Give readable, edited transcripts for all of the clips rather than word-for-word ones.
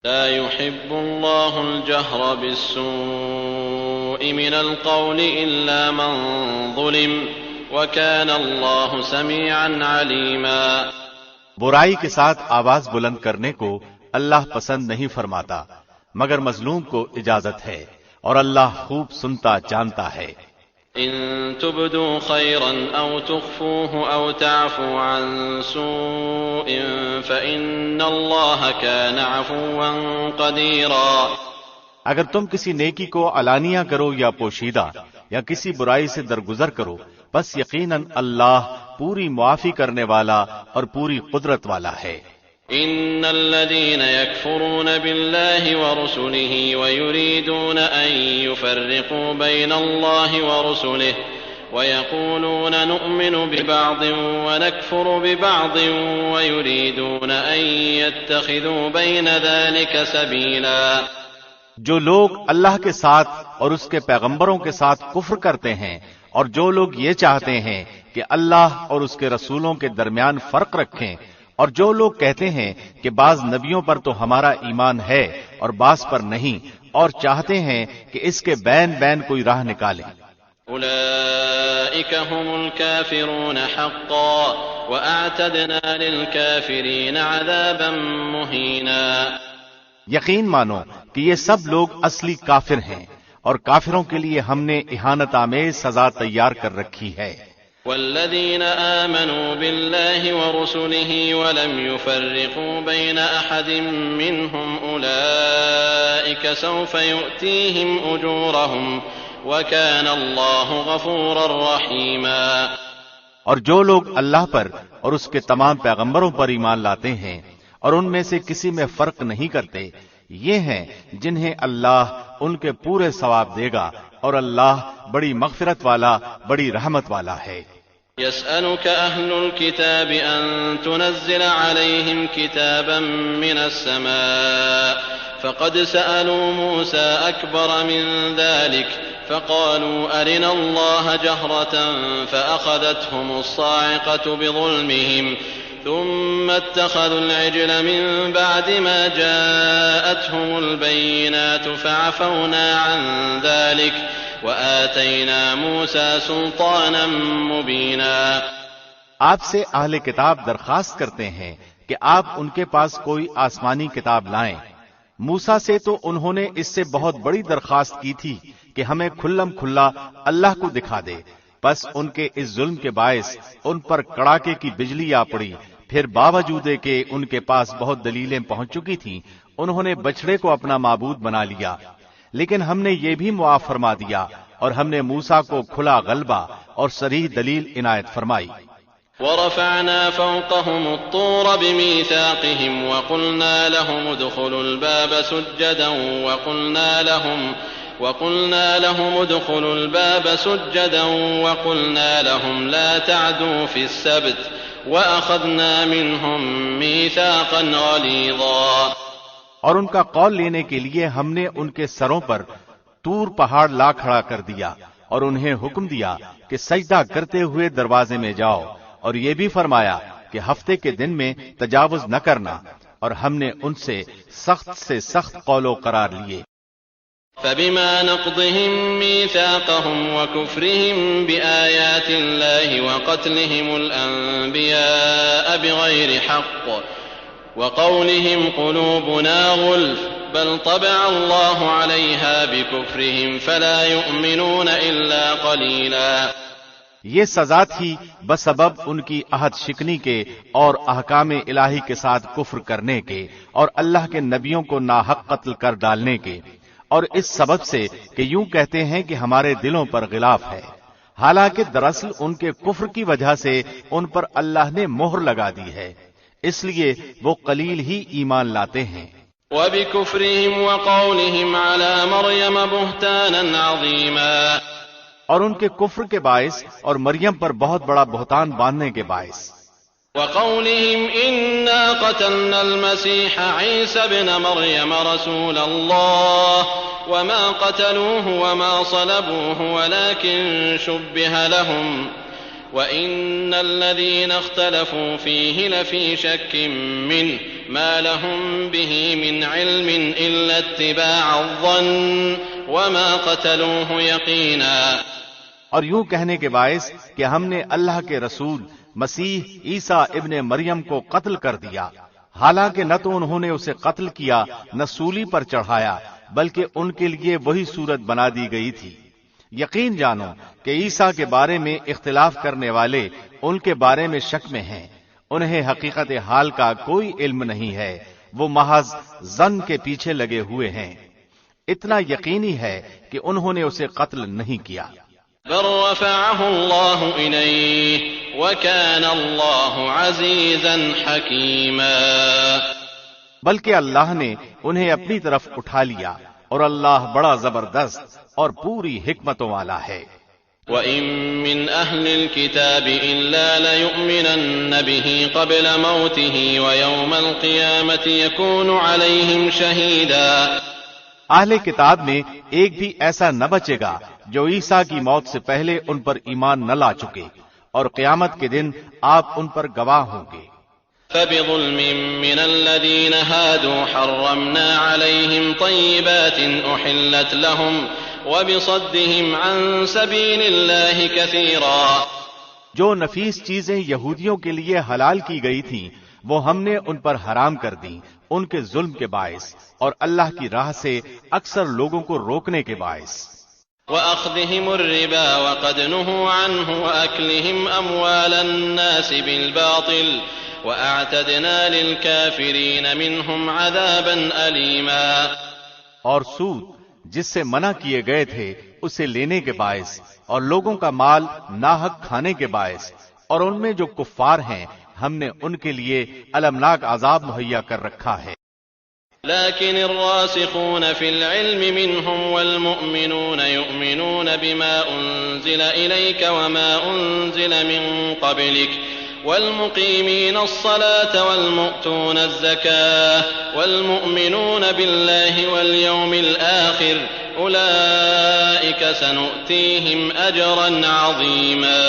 لا يحب الله الجهر بالسوء من القول إلا من ظلم وكان الله سميعا عليما۔ برائی کے ساتھ آواز بلند کرنے کو اللہ پسند نہیں فرماتا مگر مظلوم کو اجازت ہے، اور اللہ خوب سنتا جانتا ہے۔ إن تبدوا خيرا أو تخفوه أو تعفوا عن سوء فإن الله كان عفوا قديرا۔ اگر تم کسی نیکی کو علانیہ کرو یا پوشیدہ یا کسی برائی سے درگزر کرو، بس یقیناً اللہ پوری معافی کرنے والا اور پوری قدرت والا ہے۔ إن الذين يكفرون بالله ورسله ويريدون أن يفرقوا بين الله ورسله ويقولون نؤمن ببعض ونكفر ببعض ويريدون أن يتخذوا بين ذلك سبيلا۔ جو لوگ اللہ کے ساتھ اور اس کے پیغمبروں کے ساتھ کفر کرتے ہیں اور جو لوگ یہ چاہتے ہیں کہ اللہ اور اس کے رسولوں کے درمیان فرق رکھیں، اور جو لوگ کہتے ہیں کہ بعض نبیوں پر تو ہمارا ایمان ہے اور بعض پر نہیں، اور چاہتے ہیں کہ اس کے بین کوئی راہ نکالیں، أولئك هم الكافرون حقا وأعتدنا للكافرين عذابا مهينا۔ یقین مانو کہ یہ سب لوگ اصلی کافر ہیں، اور کافروں کے لیے ہم نے اہانت آمیز سزا تیار کر رکھی ہے۔ والذين آمنوا بالله ورسله ولم يفرقوا بين أحد منهم أولئك سوف يؤتيهم أجورهم وكان الله غفورا رحيما۔ اور جو لوگ اللہ پر اور اس کے تمام پیغمبروں پر ایمان لاتے ہیں اور ان میں سے کسی میں فرق نہیں کرتے، یہ ہیں جنہیں اللہ ان کے پورے ثواب دے گا، اور اللہ بڑی مغفرت والا، بڑی رحمت والا ہے۔ يسألك أهل الكتاب أن تنزل عليهم كتابا من السماء فقد سألوا موسى أكبر من ذلك فقالوا أرنا الله جهرة فأخذتهم الصاعقة بظلمهم ثم اتخذوا العجل من بعد ما جاءتهم البينات فعفونا عن ذلك وآتينا موسى سلطانا مبينا۔ آپ سے اہل کتاب درخواست کرتے ہیں کہ آپ ان کے پاس کوئی آسمانی کتاب لائیں۔ موسیٰ سے تو انہوں نے اس سے بہت بڑی درخواست کی تھی کہ ہمیں کھلم کھلا اللہ کو دکھا دے، بس ان کے اس ظلم کے باعث ان پر کڑاکے کی بجلی آ پڑی، پھر باوجود کہ ان کے پاس بہت دلیلیں پہنچ چکی تھیں انہوں نے بچڑے کو اپنا معبود بنا لیا، لیکن ہم نے یہ بھی معاف فرما دیا، اور ہم نے موسیٰ کو کھلا غلبہ اور صریح دلیل عنایت فرمائی۔ ورفعنا فوقهم الطور بميثاقهم وقلنا لهم ادخلوا الباب سجدا وقلنا لهم لا تعدوا في السبت وأخذنا منهم ميثاقا غليظا۔ اور ان کا قول لینے کے لیے ہم نے ان کے سروں پر طور پہاڑ لا کھڑا کر دیا، اور انہیں حکم دیا کہ سجدہ کرتے ہوئے دروازے میں جاؤ، اور یہ بھی فرمایا کہ ہفتے کے دن میں تجاوز نہ کرنا، اور ہم نے ان سے سخت قول و قرار لیے۔ فبما نقضهم ميثاقهم وكفرهم بآيات الله وقتلهم الأنبياء بغير حق وقولهم قلوبنا غلف بل طبع الله عليها بكفرهم فلا يؤمنون إلا قليلا۔ یہ سزا تھی بسبب ان کی عہد شکنی کے اور احکام الہی کے ساتھ کفر کرنے کے اور اللہ کے نبیوں کو ناحق قتل کر ڈالنے کے، اور اس سبب سے کہ یوں کہتے ہیں کہ ہمارے دلوں پر غلاف ہے، حالانکہ دراصل ان کے کفر کی وجہ سے ان پر اللہ نے مہر لگا دی ہے، اس لیے وہ قلیل ہی ایمان لاتے ہیں۔ وَبِكُفْرِهِمْ وَقَوْلِهِمْ عَلَى مَرْيَمَ بُهْتَانًا عَظِيمًا، اور ان کے کفر کے باعث اور مریم پر بہت بڑا بہتان باندھنے کے باعث۔ وقولهم إنا قتلنا المسيح عيسى ابن مريم رسول الله وما قتلوه وما صلبوه ولكن شبه لهم وإن الذين اختلفوا فيه لفي شك منه ما لهم به من علم إلا اتباع الظن وما قتلوه يقينا۔ اور یوں کہنے کے باعث کہ ہم نے اللہ کے رسول مسیح عیسیٰ ابن مریم کو قتل کر دیا، حالانکہ نہ تو انہوں نے اسے قتل کیا نہ سولی پر چڑھایا، بلکہ ان کے لیے وہی صورت بنا دی گئی تھی۔ یقین جانو کہ عیسیٰ کے بارے میں اختلاف کرنے والے ان کے بارے میں شک میں ہیں، انہیں حقیقت حال کا کوئی علم نہیں ہے، وہ محض ظن کے پیچھے لگے ہوئے ہیں۔ اتنا یقینی ہے کہ انہوں نے اسے قتل نہیں کیا۔ بل رفعه الله إليه وكان الله عزيزا حكيما۔ بلکہ اللہ نے انہیں اپنی طرف اٹھا لیا اور اللہ بڑا زبردست اور پوری حکمتوں والا ہے۔ وَإِن مِّنْ أَهْلِ الْكِتَابِ إِلَّا لَيُؤْمِنَنَّ بِهِ قَبْلَ مَوْتِهِ وَيَوْمَ الْقِيَامَةِ يَكُونُ عَلَيْهِمْ شَهِيدًا۔ اہل کتاب میں ایک بھی ایسا نہ بچے گا جو عیسیٰ کی موت سے پہلے ان پر ایمان نہ لا چکے، اور قیامت کے دن آپ ان پر گواہ ہوں گے۔ فَبِظُلْمٍ مِّنَ الَّذِينَ هَادُوا حَرَّمْنَا عَلَيْهِمْ طَيِّبَاتٍ أُحِلَّتْ لَهُمْ وَبِصَدِّهِمْ عَن سَبِيلِ اللَّهِ كَثِيرًا۔ جو نفیس چیزیں یہودیوں کے لیے حلال کی گئی تھیں وہ ہم نے ان پر حرام کر دیں ان کے ظلم کے باعث، اور اللہ کی راہ سے اکثر لوگوں کو روکنے کے باعث۔ وَأَخْذِهِمُ الرِّبَا وَقَدْ نُهُوا عَنْهُ وَأَكْلِهِمْ أَمْوَالَ النَّاسِ بِالْبَاطِلِ وَأَعْتَدْنَا لِلْكَافِرِينَ مِنْهُمْ عَذَابًا أَلِيمًا۔ اور سود جس سے منع کیے گئے تھے اسے لینے کے باعث، اور لوگوں کا مال ناحق کھانے کے باعث، اور ان میں جو کفار ہیں ہم نے ان کے لیے المناک عذاب مہیا کر رکھا ہے۔ لكن الراسخون في العلم منهم والمؤمنون يؤمنون بما أنزل إليك وما أنزل من قبلك والمقيمين الصلاة والمؤتون الزكاة والمؤمنون بالله واليوم الآخر أولئك سنؤتيهم أجرا عظيما۔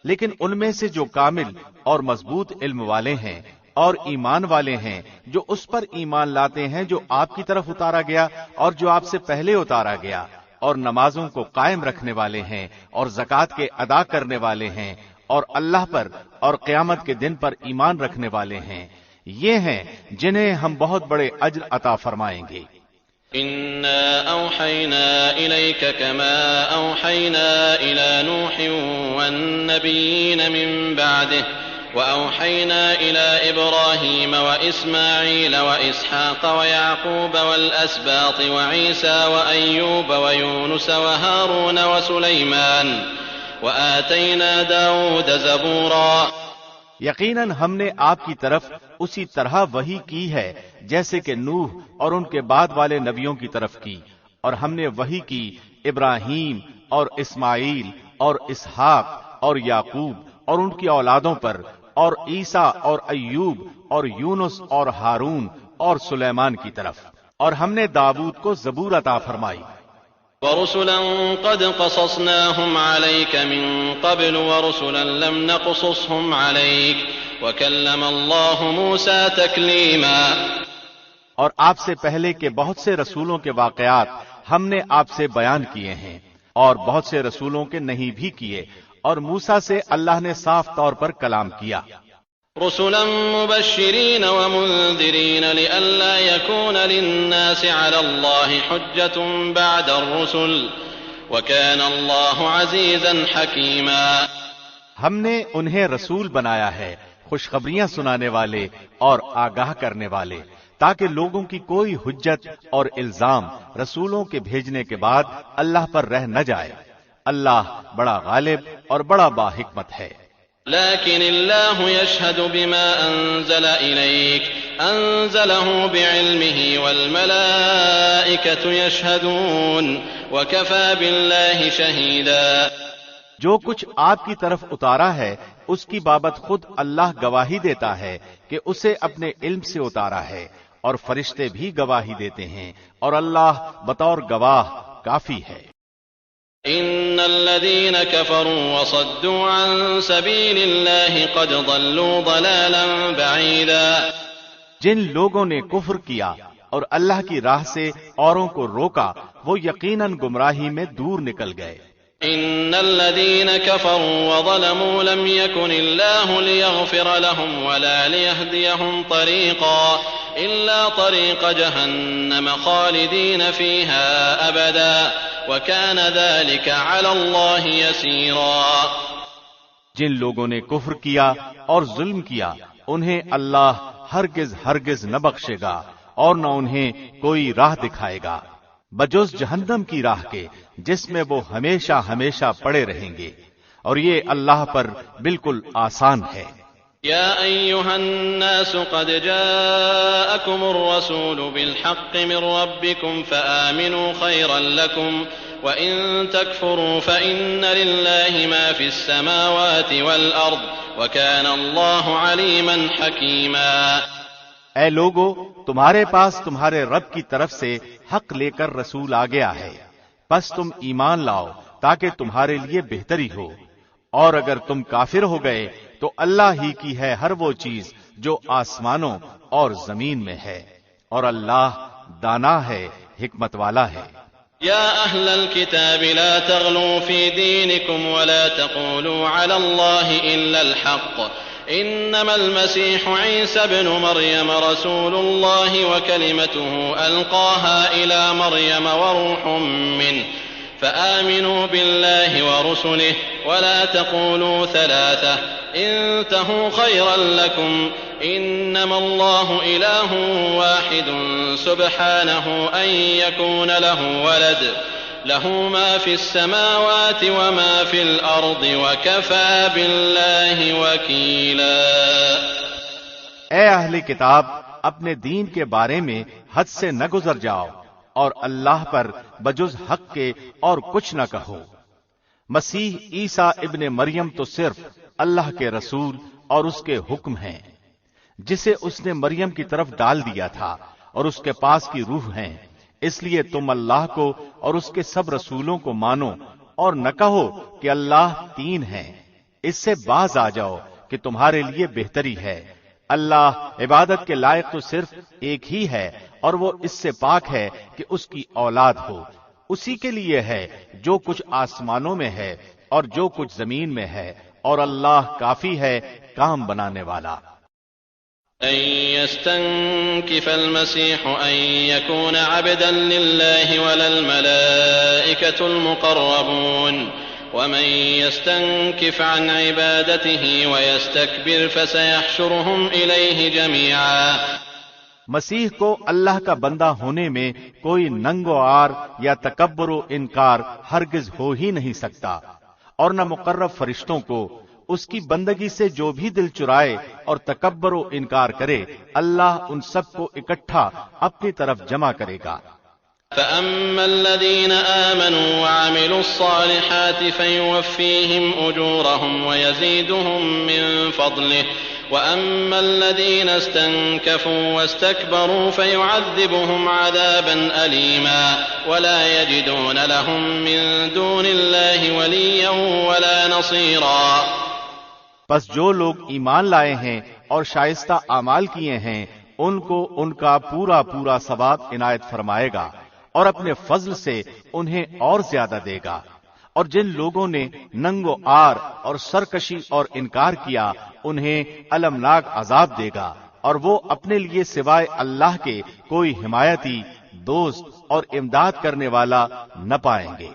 لیکن ان میں سے جو کامل اور مضبوط علم والے ہیں اور ایمان والے ہیں، جو اس پر ایمان لاتے ہیں جو آپ کی طرف اتارا گیا اور جو آپ سے پہلے اتارا گیا، اور نمازوں کو قائم رکھنے والے ہیں اور زکوٰۃ کے ادا کرنے والے ہیں، اور اللہ پر اور قیامت کے دن پر ایمان رکھنے والے ہیں، یہ ہیں جنہیں ہم بہت بڑے اجر عطا فرمائیں گے۔ إِنَّا أَوْحَيْنَا إِلَيْكَ كَمَا أَوْحَيْنَا إِلَى نُوحٍ وَالنَّبِيِّينَ مِن بَعْدِهِ وَأَوْحَيْنَا إِلَى إِبْرَاهِيمَ وَإِسْمَاعِيلَ وَإِسْحَاقَ وَيَعْقُوبَ وَالْأَسْبَاطِ وَعِيسَى وَأَيُّوبَ وَيُونُسَ وَهَارُونَ وَسُلَيْمَانَ وَآتَيْنَا دَاوُودَ زَبُورًا۔ یقیناً ہم نے آپ کی طرف اسی طرح وحی کی ہے جیسے کہ نوح اور ان کے بعد والے نبیوں کی طرف کی، اور ہم نے وحی کی ابراہیم اور اسماعیل اور اسحاق اور یعقوب اور ان کی اولادوں پر، اور عیسیٰ اور ایوب اور یونس اور ہارون اور سلیمان کی طرف، اور ہم نے داؤد کو زبور عطا فرمائی۔ وَرُسُلًا قَدْ قَصَصْنَاهُمْ عَلَيْكَ مِن قَبْلُ وَرُسُلًا لَمْ نَقْصُصْهُمْ عَلَيْكَ وَكَلَّمَ اللَّهُ مُوسَىٰ تَكْلِيمًا۔ اور آپ سے پہلے کے بہت سے رسولوں کے واقعات ہم نے آپ سے بیان کیے ہیں، اور بہت سے رسولوں کے نہیں بھی کیے، اور موسیٰ سے اللہ نے صاف طور پر کلام کیا۔ رسلا مبشرين ومنذرين لئلا يكون للناس على الله حجة بعد الرسل وكان الله عزيزا حكيما۔ ہم نے انہیں رسول بنایا ہے، خوشخبریاں سنانے والے اور آگاہ کرنے والے، تاکہ لوگوں کی کوئی حجت اور الزام رسولوں کے بھیجنے کے بعد اللہ پر رہ نہ جائے۔ اللہ بڑا غالب اور بڑا باحکمت ہے۔ لكن الله يشهد بما أنزل إليك أنزله بعلمه والملائكة يشهدون وكفى بالله شهيدا۔ جو کچھ آپ کی طرف اتارا ہے اس کی بابت خود اللہ گواہی دیتا ہے کہ اسے اپنے علم سے اتارا ہے، اور فرشتے بھی گواہی دیتے ہیں، اور اللہ بطور گواہ کافی ہے۔ إن الذين كفروا وصدوا عن سبيل الله قد ضلوا ضلالا بعيدا۔ جن لوگوں نے کفر کیا اور اللہ کی راہ سے اوروں کو روکا وہ یقیناً گمراہی میں دور نکل گئے۔ ان الذين كفروا وظلموا لم يكن الله ليغفر لهم ولا ليهديهم طريقا الا طريق جهنم خالدين فيها ابدا وكان ذلك على الله يسيرا۔ جن لوگوں نے کفر کیا اور ظلم کیا انہیں اللہ ہرگز ہرگز نہ بخشے گا اور نہ انہیں کوئی راہ دکھائے گا بجز جہنم کی راہ کے جس میں وہ ہمیشہ ہمیشہ پڑے رہیں گے، اور یہ اللہ پر بالکل آسان ہے۔ يا أيها الناس قد جاءكم الرسول بالحق من ربكم فآمنوا خيرا لكم وإن تكفروا فإن لله ما في السماوات والأرض وكان الله عليما حكيما۔ اے لوگو، تمہارے پاس تمہارے رب کی طرف سے حق لے کر رسول آ گیا ہے، پس تم ایمان لاؤ تاکہ تمہارے لیے بہتری ہو، اور اگر تم کافر ہو گئے تو اللہ ہی کی ہے ہر وہ چیز جو آسمانوں اور زمین میں ہے، اور اللہ دانا ہے، حکمت والا ہے۔ يا أهل الكتاب لا تغلوا في دينكم ولا تقولوا على الله إلا الحق إنما المسيح عيسى ابن مريم رسول الله وكلمته ألقاها إلى مريم وروح منه فآمنوا بالله ورسله ولا تقولوا ثلاثة انتهوا خيرا لكم إنما الله إله واحد سبحانه أن يكون له ولد له ما في السماوات وما في الأرض وكفى بالله وكيلا۔ اے اہل کتاب، اپنے دین کے بارے میں حد سے نہ گزر جاؤ اور اللہ پر بجز حق کے اور کچھ نہ کہو۔ مسیح عیسیٰ ابن مریم تو صرف اللہ کے رسول اور اس کے حکم ہیں، جسے اس نے مریم کی طرف ڈال دیا تھا، اور اس کے پاس کی روح ہیں، اس لیے تم اللہ کو اور اس کے سب رسولوں کو مانو اور نہ کہو کہ اللہ تین ہیں۔ اس سے باز آ جاؤ کہ تمہارے لیے بہتری ہے۔ اللہ عبادت کے لائق تو صرف ایک ہی ہے، اور وہ اس سے پاک ہے کہ اس کی اولاد ہو۔ اسی کے لیے ہے جو کچھ آسمانوں میں ہے اور جو کچھ زمین میں ہے، اور اللہ کافی ہے کام بنانے والا۔ أن يستنكف المسيح أن يكون عبدا لله ولا الملائكة المقربون ومن يستنكف عن عبادته ويستكبر فسيحشرهم إليه جميعا۔ مسیح کو اللہ کا بندہ ہونے میں کوئی ننگ و عار یا تکبر و انکار ہرگز ہو ہی نہیں سکتا، اور نہ مقرب فرشتوں کو۔ اس کی بندگی سے جو بھی دل چرائے اور تکبر و انکار کرے، اللہ ان سب کو اکٹھا اپنی طرف جمع کرے گا۔ فأما الذين آمنوا وعملوا الصالحات فيوفيهم أجورهم ويزيدهم من فضله وأما الذين استنكفوا واستكبروا فيعذبهم عذابا أليما ولا يجدون لهم من دون الله وليا ولا نصيرا۔ پس جو لوگ ایمان لائے ہیں اور شائستہ اعمال کیے ہیں ان کو ان کا پورا پورا ثواب عنایت فرمائے گا، اور اپنے فضل سے انہیں اور زیادہ دے گا۔ اور جن لوگوں نے ننگ و عار اور سرکشی اور انکار کیا انہیں المناک عذاب دے گا، اور وہ اپنے لیے سوائے اللہ کے کوئی حمایتی، دوست اور امداد کرنے والا نہ پائیں گے۔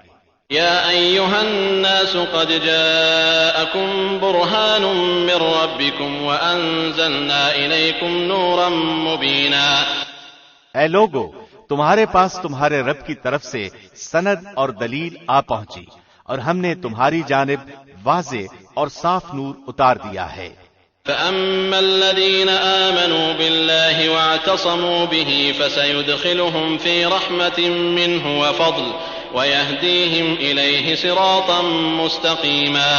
يا أيها الناس قد جاءكم برهان من ربكم وأنزلنا إليكم نورا مبينا۔ اے لوگو، تمہارے پاس تمہارے رب کی طرف سے سند اور دلیل آ پہنچی، اور ہم نے تمہاری جانب واضح اور صاف نور اتار دیا ہے۔ فأما الذين آمنوا بالله واعتصموا به فسيدخلهم في رحمة منه وفضل ويهديهم إليه صراطا مستقيما۔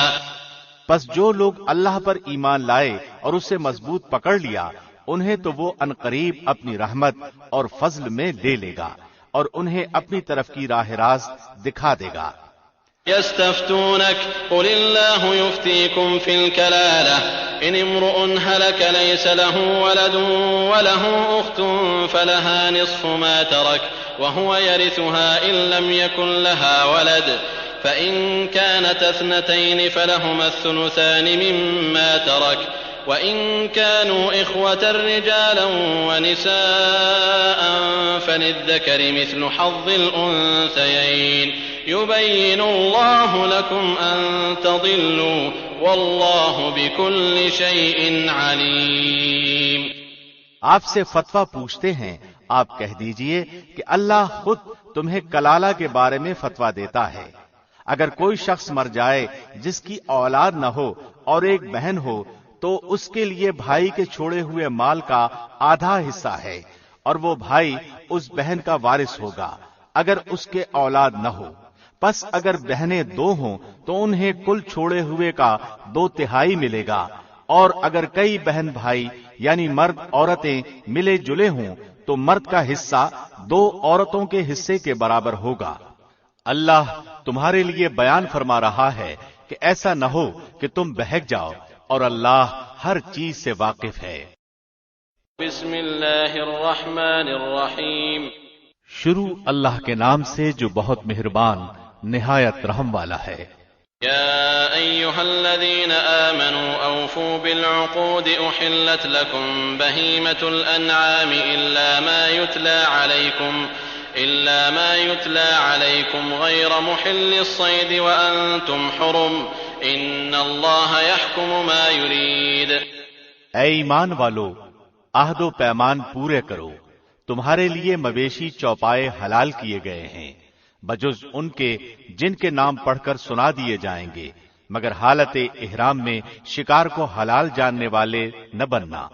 پس جو لوگ اللہ پر ایمان لائے اور اسے مضبوط پکڑ لیا، انہیں تو وہ عنقریب اپنی رحمت اور فضل میں لے لے گا، اور انہیں اپنی طرف کی راہ راست دکھا دے گا۔ يستفتونك قل الله يفتيكم في الكلالة إن امرؤ هلك ليس له ولد وله أخت فلها نصف ما ترك وهو يرثها إن لم يكن لها ولد فإن كانت اثنتين فلهما الثلثان مما ترك وإن كانوا إخوة رجالا ونساء فللذكر مثل حظ الأنثيين يبين الله لكم أن تضلوا والله بكل شيء عليم. آپ سے فتویٰ پوچھتے ہیں، آپ کہہ دیجئے کہ اللہ خود تمہیں کلالہ کے بارے میں فتویٰ دیتا ہے. اگر کوئی شخص مر جائے جس کی اولاد نہ ہو اور ایک بہن ہو تو اس کے لیے بھائی کے چھوڑے ہوئے مال کا آدھا حصہ ہے اور وہ بھائی اس بہن کا وارث ہوگا اگر اس کے اولاد نہ ہو. پس اگر بہنیں دو ہوں تو انہیں کل چھوڑے ہوئے کا 2/3 ملے گا، اور اگر کئی بہن بھائی یعنی مرد عورتیں ملے جلے ہوں تو مرد کا حصہ 2 عورتوں کے حصے کے برابر ہوگا. اللہ تمہارے لیے بیان فرما رہا ہے کہ ایسا نہ ہو کہ تم بہک جاؤ، اور اللہ ہر چیز سے واقف ہے. بسم اللہ الرحمن الرحیم. شروع اللہ کے نام سے جو بہت مہربان نہایت رحم والا ہے. يا أيها الذين آمنوا أوفوا بالعقود أحلت لكم بهيمة الأنعام إلا ما يتلى عليكم غير محل الصيد وأنتم حرم إن الله يحكم ما يريد. اے ایمان والو، عہد و پیمان پورے کرو. تمہارے لیے مویشی چوپائے حلال کیے گئے ہیں بجز ان کے جن کے نام پڑھ کر سنا دیے جائیں گے، مگر حالت احرام میں شکار کو حلال جاننے والے نہ بننا.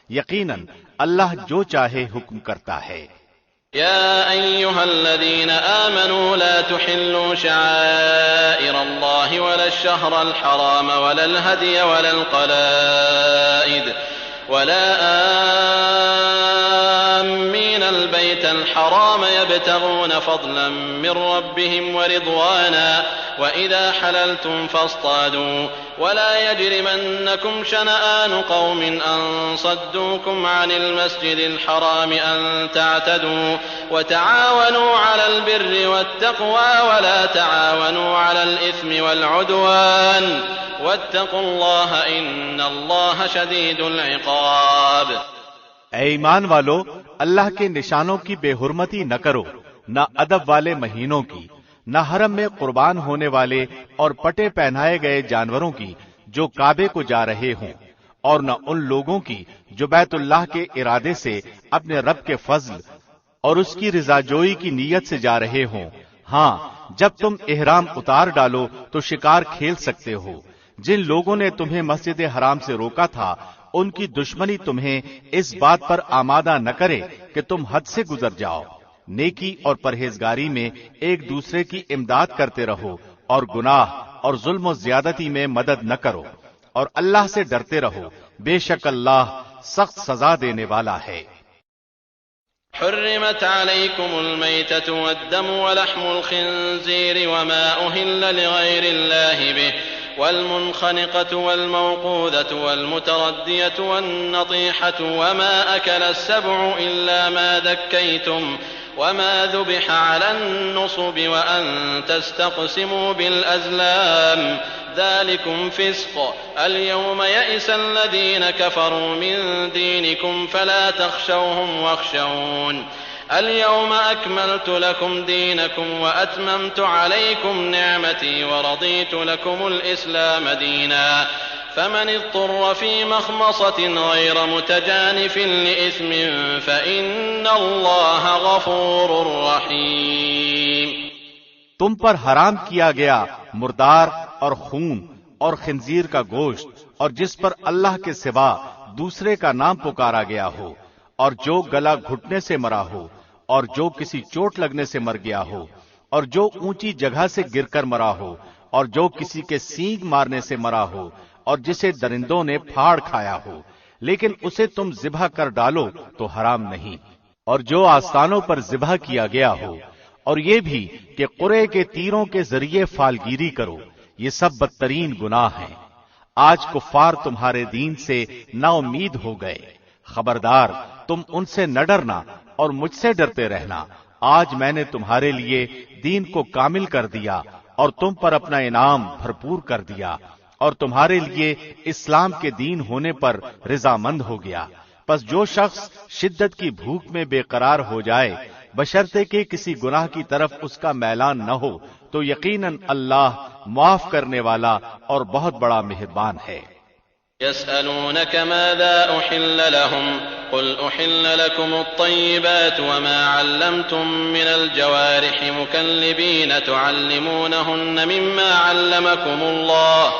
یقیناً اللہ جو چاہے حکم کرتا ہے. يا أيها الذين آمنوا لا تحلوا شعائر الله ولا الشهر الحرام ولا الهدي ولا القلائد ولا آمين البيت الحرام يبتغون فضلا من ربهم ورضوانا وإذا حللتم فاصطادوا ولا يجرمنكم شنآن قوم أن صدوكم عن المسجد الحرام أن تعتدوا وتعاونوا على البر والتقوى ولا تعاونوا على الإثم والعدوان واتقوا الله إن الله شديد العقاب. اے ایمان والو، اللہ کے نشانوں کی بے حرمتی نہ کرو، نہ ادب والے مہینوں کی، نہ حرم میں قربان ہونے والے اور پٹے پہنائے گئے جانوروں کی جو کعبے کو جا رہے ہوں، اور نہ ان لوگوں کی جو بیت اللہ کے ارادے سے اپنے رب کے فضل اور اس کی رضا جوئی کی نیت سے جا رہے ہوں. ہاں، جب تم احرام اتار ڈالو تو شکار کھیل سکتے ہو. جن لوگوں نے تمہیں مسجد حرام سے روکا تھا ان کی دشمنی تمہیں اس بات پر آمادہ نہ کرے کہ تم حد سے گزر جاؤ. نیکی اور پرہیزگاری میں ایک دوسرے کی امداد کرتے رہو اور گناہ اور ظلم و زیادتی میں مدد نہ کرو، اور اللہ سے ڈرتے رہو، بے شک اللہ سخت سزا دینے والا ہے. حرمت عليكم الميتة والدم ولحم الخنزير وما أهل لغير الله به والمنخنقة والموقوذة والمتردية والنطيحة وما أكل السبع إلا ما ذكيتم وما ذبح على النصب وأن تستقسموا بالأزلام ذلكم فسق. اليوم يئس الذين كفروا من دينكم فلا تخشوهم واخشون. اليوم أكملت لكم دينكم وأتممت عليكم نعمتي ورضيت لكم الإسلام دينا فمن اضطر في مخمصة غير متجانف لإثم فإن الله غفور رحيم. تم پر حرام کیا گیا مردار اور خون اور خنزیر کا گوشت اور جس پر اللہ کے سوا دوسرے کا نام پکارا گیا ہو، اور جو گلا گھٹنے سے مرا ہو، اور جو کسی چوٹ لگنے سے مر گیا ہو، اور جو اونچی جگہ سے گر کر مرا ہو، اور جو کسی کے سینگ مارنے سے مرا ہو، اور جسے درندوں نے پھاڑ کھایا ہو، لیکن اسے تم ذبح کر ڈالو تو حرام نہیں. اور جو آستانوں پر ذبح کیا گیا ہو، اور یہ بھی کہ قرے کے تیروں کے ذریعے فالگیری کرو، یہ سب بدترین گناہ ہیں. آج کفار تمہارے دین سے نا امید ہو گئے. خبردار تم ان سے نہ ڈرنا اور مجھ سے ڈرتے رہنا. آج میں نے تمہارے لیے دین کو کامل کر دیا اور تم پر اپنا انعام بھرپور کر دیا اور تمہارے لیے اسلام کے دین ہونے پر رضامند ہو گیا. پس جو شخص شدت کی بھوک میں بے قرار ہو جائے بشرطے کہ کسی گناہ کی طرف اس کا میلان نہ ہو تو یقیناً اللہ معاف کرنے والا اور بہت بڑا مہربان ہے. يسألونك ماذا أحل لهم قل أحل لكم الطيبات وما علمتم من الجوارح مكلبين تعلمونهن مما علمكم الله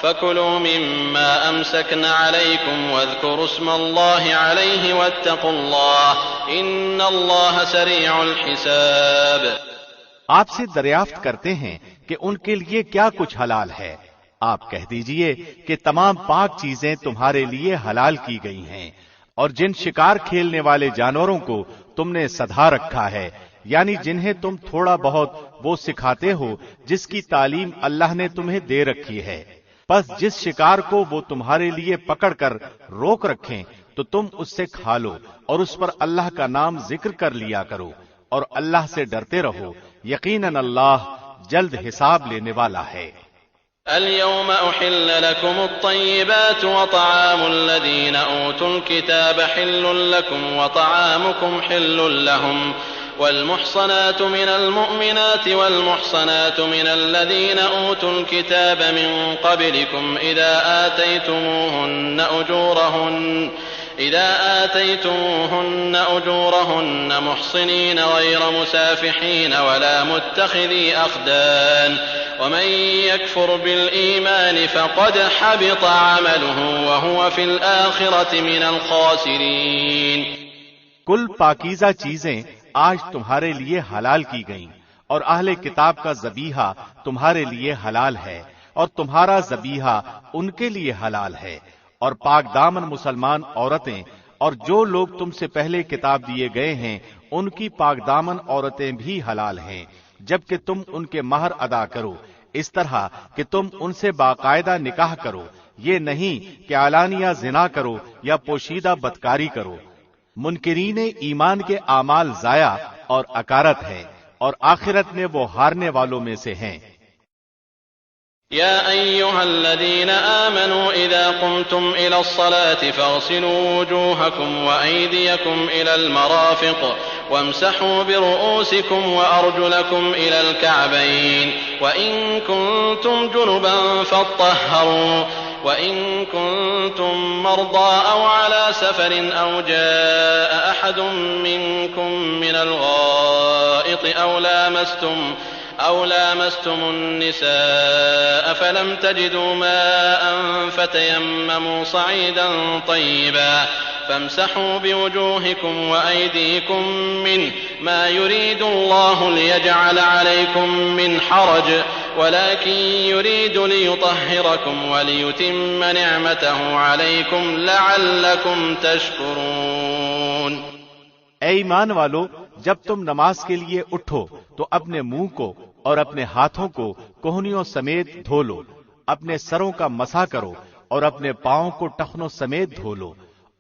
فكلوا مما أمسكن عليكم واذكروا اسم الله عليه واتقوا الله إن الله سريع الحساب. آپ سے دریافت کرتے ہیں کہ ان کے لیے کیا کچھ حلال ہے. آپ کہہ دیجئے کہ تمام پاک چیزیں تمہارے لیے حلال کی گئی ہیں اور جن شکار کھیلنے والے جانوروں کو تم نے سدھا رکھا ہے یعنی جنہیں تم تھوڑا بہت وہ سکھاتے ہو جس کی تعلیم اللہ نے تمہیں دے رکھی ہے. پس جس شکار کو وہ تمہارے لیے پکڑ کر روک رکھیں تو تم اس سے کھا لو اور اس پر اللہ کا نام ذکر کر لیا کرو اور اللہ سے ڈرتے رہو. یقیناً اللہ جلد حساب لینے والا ہے. اليوم أحل لكم الطيبات وطعام الذين أوتوا الكتاب حل لكم وطعامكم حل لهم والمحصنات من المؤمنات والمحصنات من الذين أوتوا الكتاب من قبلكم إذا آتيتموهن أجورهن محصنين غير مسافحين ولا متخذي أخدان ومن يكفر بالإيمان فقد حبط عمله وهو في الآخرة من الخاسرين. کل پاکیزہ چیزیں آج تمہارے لیے حلال کی گئیں اور اہل کتاب کا ذبیحہ تمہارے لیے حلال ہے اور تمہارا ذبیحہ ان کے لیے حلال ہے اور پاک دامن مسلمان عورتیں اور جو لوگ تم سے پہلے کتاب دیے گئے ہیں ان کی پاک دامن عورتیں بھی حلال ہیں جبکہ تم ان کے مہر ادا کرو اس طرح کہ تم ان سے باقاعدہ نکاح کرو. یہ نہیں کہ علانیہ زنا کرو یا پوشیدہ بدکاری کرو. منکرین ایمان کے اعمال ضائع اور اکارت ہے اور آخرت میں وہ ہارنے والوں میں سے ہیں. يا أيها الذين آمنوا إذا قمتم إلى الصلاة فاغسلوا وجوهكم وأيديكم إلى المرافق وامسحوا برؤوسكم وأرجلكم إلى الكعبين وإن كنتم جنبا فاطهروا وإن كنتم مرضى أو على سفر أو جاء أحد منكم من الغائط أو لامستم النساء فلم تجدوا ماء فتيمموا صعيدا طيبا فامسحوا بوجوهكم وأيديكم منه ما يريد الله ليجعل عليكم من حرج ولكن يريد ليطهركم وليتم نعمته عليكم لعلكم تشكرون. اے ایمان والو، جب تم نماز کے لیے اٹھو تو اپنے منہ کو اور اپنے ہاتھوں کو کوہنیوں سمیت دھو لو، اپنے سروں کا مسح کرو اور اپنے پاؤں کو ٹخنوں سمیت دھو لو،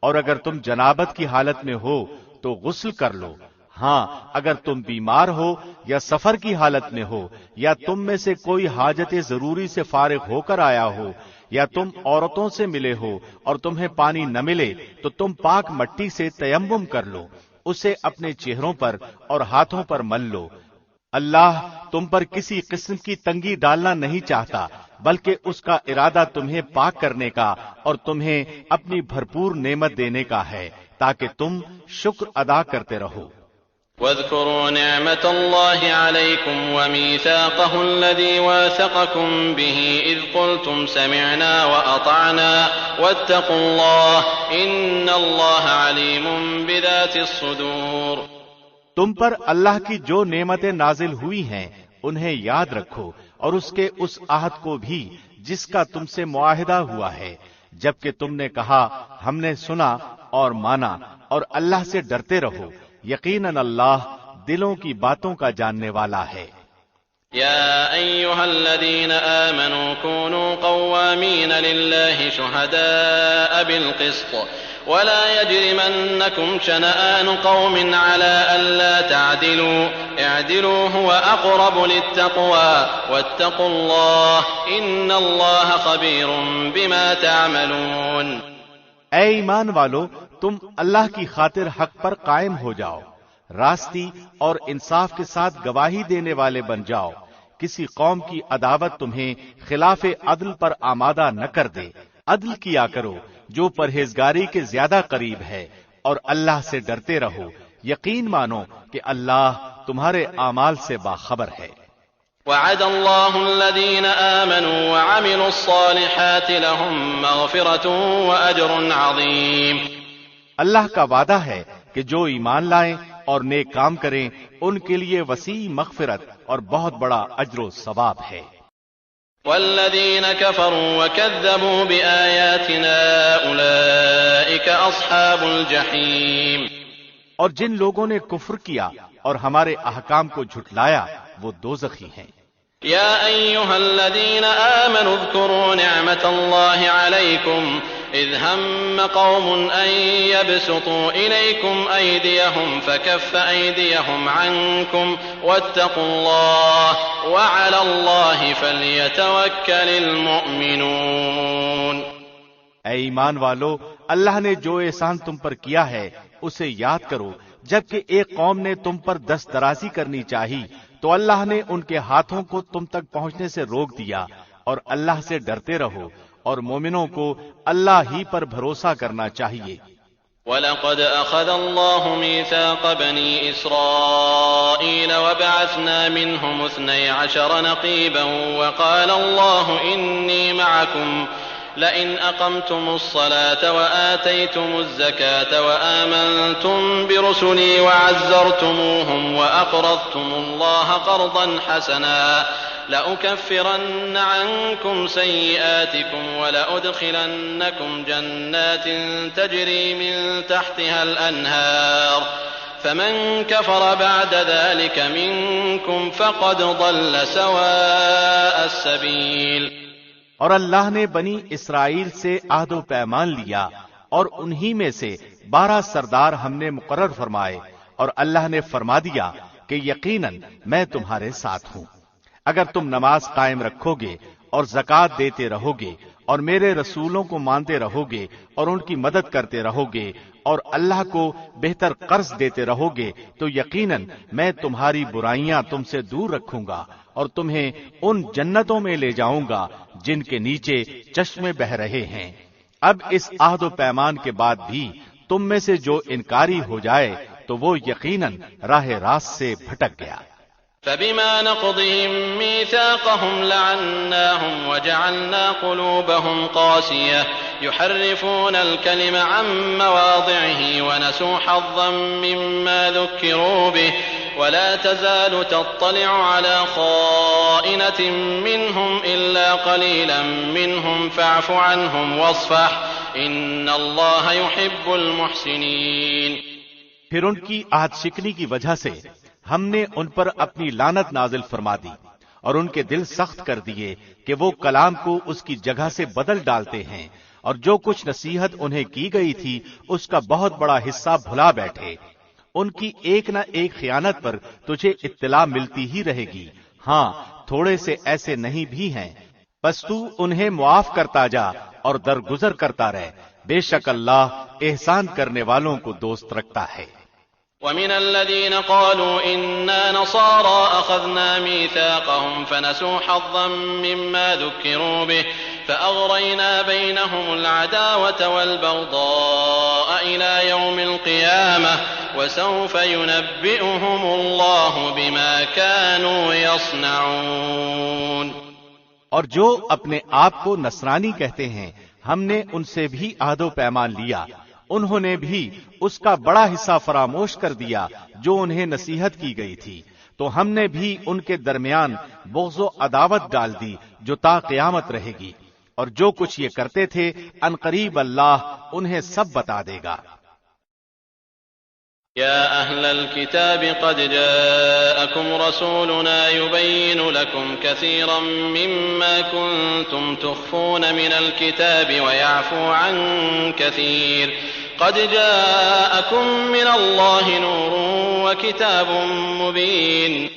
اور اگر تم جنابت کی حالت میں ہو تو غسل کر لو. ہاں اگر تم بیمار ہو یا سفر کی حالت میں ہو یا تم میں سے کوئی حاجت ضروری سے فارغ ہو کر آیا ہو یا تم عورتوں سے ملے ہو اور تمہیں پانی نہ ملے تو تم پاک مٹی سے تیمم کر لو، اسے اپنے چہروں پر اور ہاتھوں پر مل لو. اللہ تم پر کسی قسم کی تنگی ڈالنا نہیں چاہتا بلکہ اس کا ارادہ تمہیں پاک کرنے کا اور تمہیں اپنی بھرپور نعمت دینے کا ہے تاکہ تم شکر ادا کرتے رہو. واذكروا نعمة الله عليكم وميثاقه الذي واثقكم به إذ قلتم سمعنا وأطعنا واتقوا الله إن الله عليم بذات الصدور. تم پر اللہ کی جو نعمتیں نازل ہوئی ہیں انہیں یاد رکھو اور اس کے اس عہد کو بھی جس کا تم سے معاہدہ ہوا ہے جبکہ تم نے کہا ہم نے سنا اور مانا اور اللہ سے ڈرتے رہو. یقیناً اللہ دلوں کی باتوں کا جاننے والا ہے. يا أيها الذين آمنوا كونوا قوامين لله شهداء بالقسط ولا يجرمنكم شنآن قوم على ألا تعدلوا اعدلوا هو أقرب للتقوى واتقوا الله إن الله خبير بما تعملون. اے ایمان والو، تم اللہ کی خاطر حق پر قائم ہو جاؤ، راستی اور انصاف کے ساتھ گواہی دینے والے بن جاؤ. کسی قوم کی عداوت تمہیں خلاف عدل پر آمادہ نہ کر دے. عدل کیا کرو جو پرہیزگاری کے زیادہ قریب ہے، اور اللہ سے ڈرتے رہو. یقین مانو کہ اللہ تمہارے اعمال سے باخبر ہے. وعد الله الذين آمنوا وعملوا الصالحات لهم مغفرة وأجر عظيم. اللہ کا وعدہ ہے کہ جو ایمان لائیں اور نیک کام کریں ان کے لیے وسیع مغفرت اور بہت بڑا اجر و ثواب ہے. والذين كفروا وكذبوا بآياتنا أولئك أصحاب الجحيم. اور جن لوگوں نے کفر کیا اور ہمارے احکام کو جھٹلایا وہ دوزخی ہیں. يا أيها الذين آمنوا اذكروا نعمة الله عليكم إذ هم قوم أن يبسطوا إليكم أيديهم فكف أيديهم عنكم واتقوا الله وعلى الله فليتوكل المؤمنون. اے ایمان والو، اللہ نے جو احسان تم پر کیا ہے اسے یاد کرو. جبکہ ایک قوم نے تم پر دست درازی کرنی چاہی تو اللہ نے ان کے ہاتھوں کو تم تک پہنچنے سے روک دیا. اور اللہ سے ڈرتے رہو اور مومنوں کو اللہ ہی پر بھروسہ کرنا چاہیے. وَلَقَدْ أَخَذَ اللَّهُ مِيثَاقَ بَنِي إِسْرَائِيلَ وَبَعَثْنَا مِنْهُمُ 12 نَقِيبًا وَقَالَ اللَّهُ إِنِّي مَعَكُمْ لئن أقمتم الصلاة وآتيتم الزكاة وآمنتم برسلي وعزرتموهم وأقرضتم الله قرضا حسنا لأكفرن عنكم سيئاتكم ولأدخلنكم جنات تجري من تحتها الأنهار فمن كفر بعد ذلك منكم فقد ضل سواء السبيل. اور اللہ نے بنی اسرائیل سے عہد و پیمان لیا اور انہی میں سے 12 سردار ہم نے مقرر فرمائے، اور اللہ نے فرما دیا کہ یقیناً میں تمہارے ساتھ ہوں. اگر تم نماز قائم رکھو گے اور زکوٰۃ دیتے رہو گے اور میرے رسولوں کو مانتے رہو گے اور ان کی مدد کرتے رہو گے اور اللہ کو بہتر قرض دیتے رہو گے تو یقیناً میں تمہاری برائیاں تم سے دور رکھوں گا اور تمہیں ان جنتوں میں لے جاؤں گا جن کے نیچے چشمے بہ رہے ہیں. اب اس عہد و پیمان کے بعد بھی تم میں سے جو انکاری ہو جائے تو وہ یقیناً راہ راست سے بھٹک گیا. فبما نقضهم ميثاقهم لعناهم وجعلنا قلوبهم قاسية يحرفون الكلم عن مواضعه ونسوا حظا مما ذكروا به ولا تزال تطلع على خائنة منهم إلا قليلا منهم فاعف عنهم واصفح إن الله يحب المحسنين. پھر ان کی عہد شکنی کی وجہ سے ہم نے ان پر اپنی لعنت نازل فرما دی اور ان کے دل سخت کر دیے کہ وہ کلام کو اس کی جگہ سے بدل ڈالتے ہیں اور جو کچھ نصیحت انہیں کی گئی تھی اس کا بہت بڑا حصہ بھلا بیٹھے. ان کی ایک نہ ایک خیانت پر تجھے اطلاع ملتی ہی رہے گی. ہاں تھوڑے سے ایسے نہیں بھی ہیں، بس تو انہیں معاف کرتا جا اور درگزر کرتا رہ. بے شک اللہ احسان کرنے والوں کو دوست رکھتا ہے. ومن الذين قالوا إنا نصارى أخذنا ميثاقهم فنسوا حظا مما ذكروا به فأغرينا بينهم العداوة والبغضاء إلى يوم القيامة وسوف ينبئهم الله بما كانوا يصنعون. اور جو اپنے آپ کو نصرانی کہتے ہیں ہم نے ان سے بھی عہد و پیمان لیا، انہوں نے بھی اس کا بڑا حصہ فراموش کر دیا جو انہیں نصیحت کی گئی تھی، تو ہم نے بھی ان کے درمیان بغض و عداوت ڈال دی جو تا قیامت رہے گی. اور جو کچھ یہ کرتے تھے عنقریب اللہ انہیں سب بتا دے گا. يا أهل الكتاب قد جاءكم رسولنا يبين لكم كثيرا مما كنتم تخفون من الكتاب ويعفو عن كثير قد جاءكم من الله نور وكتاب مبين.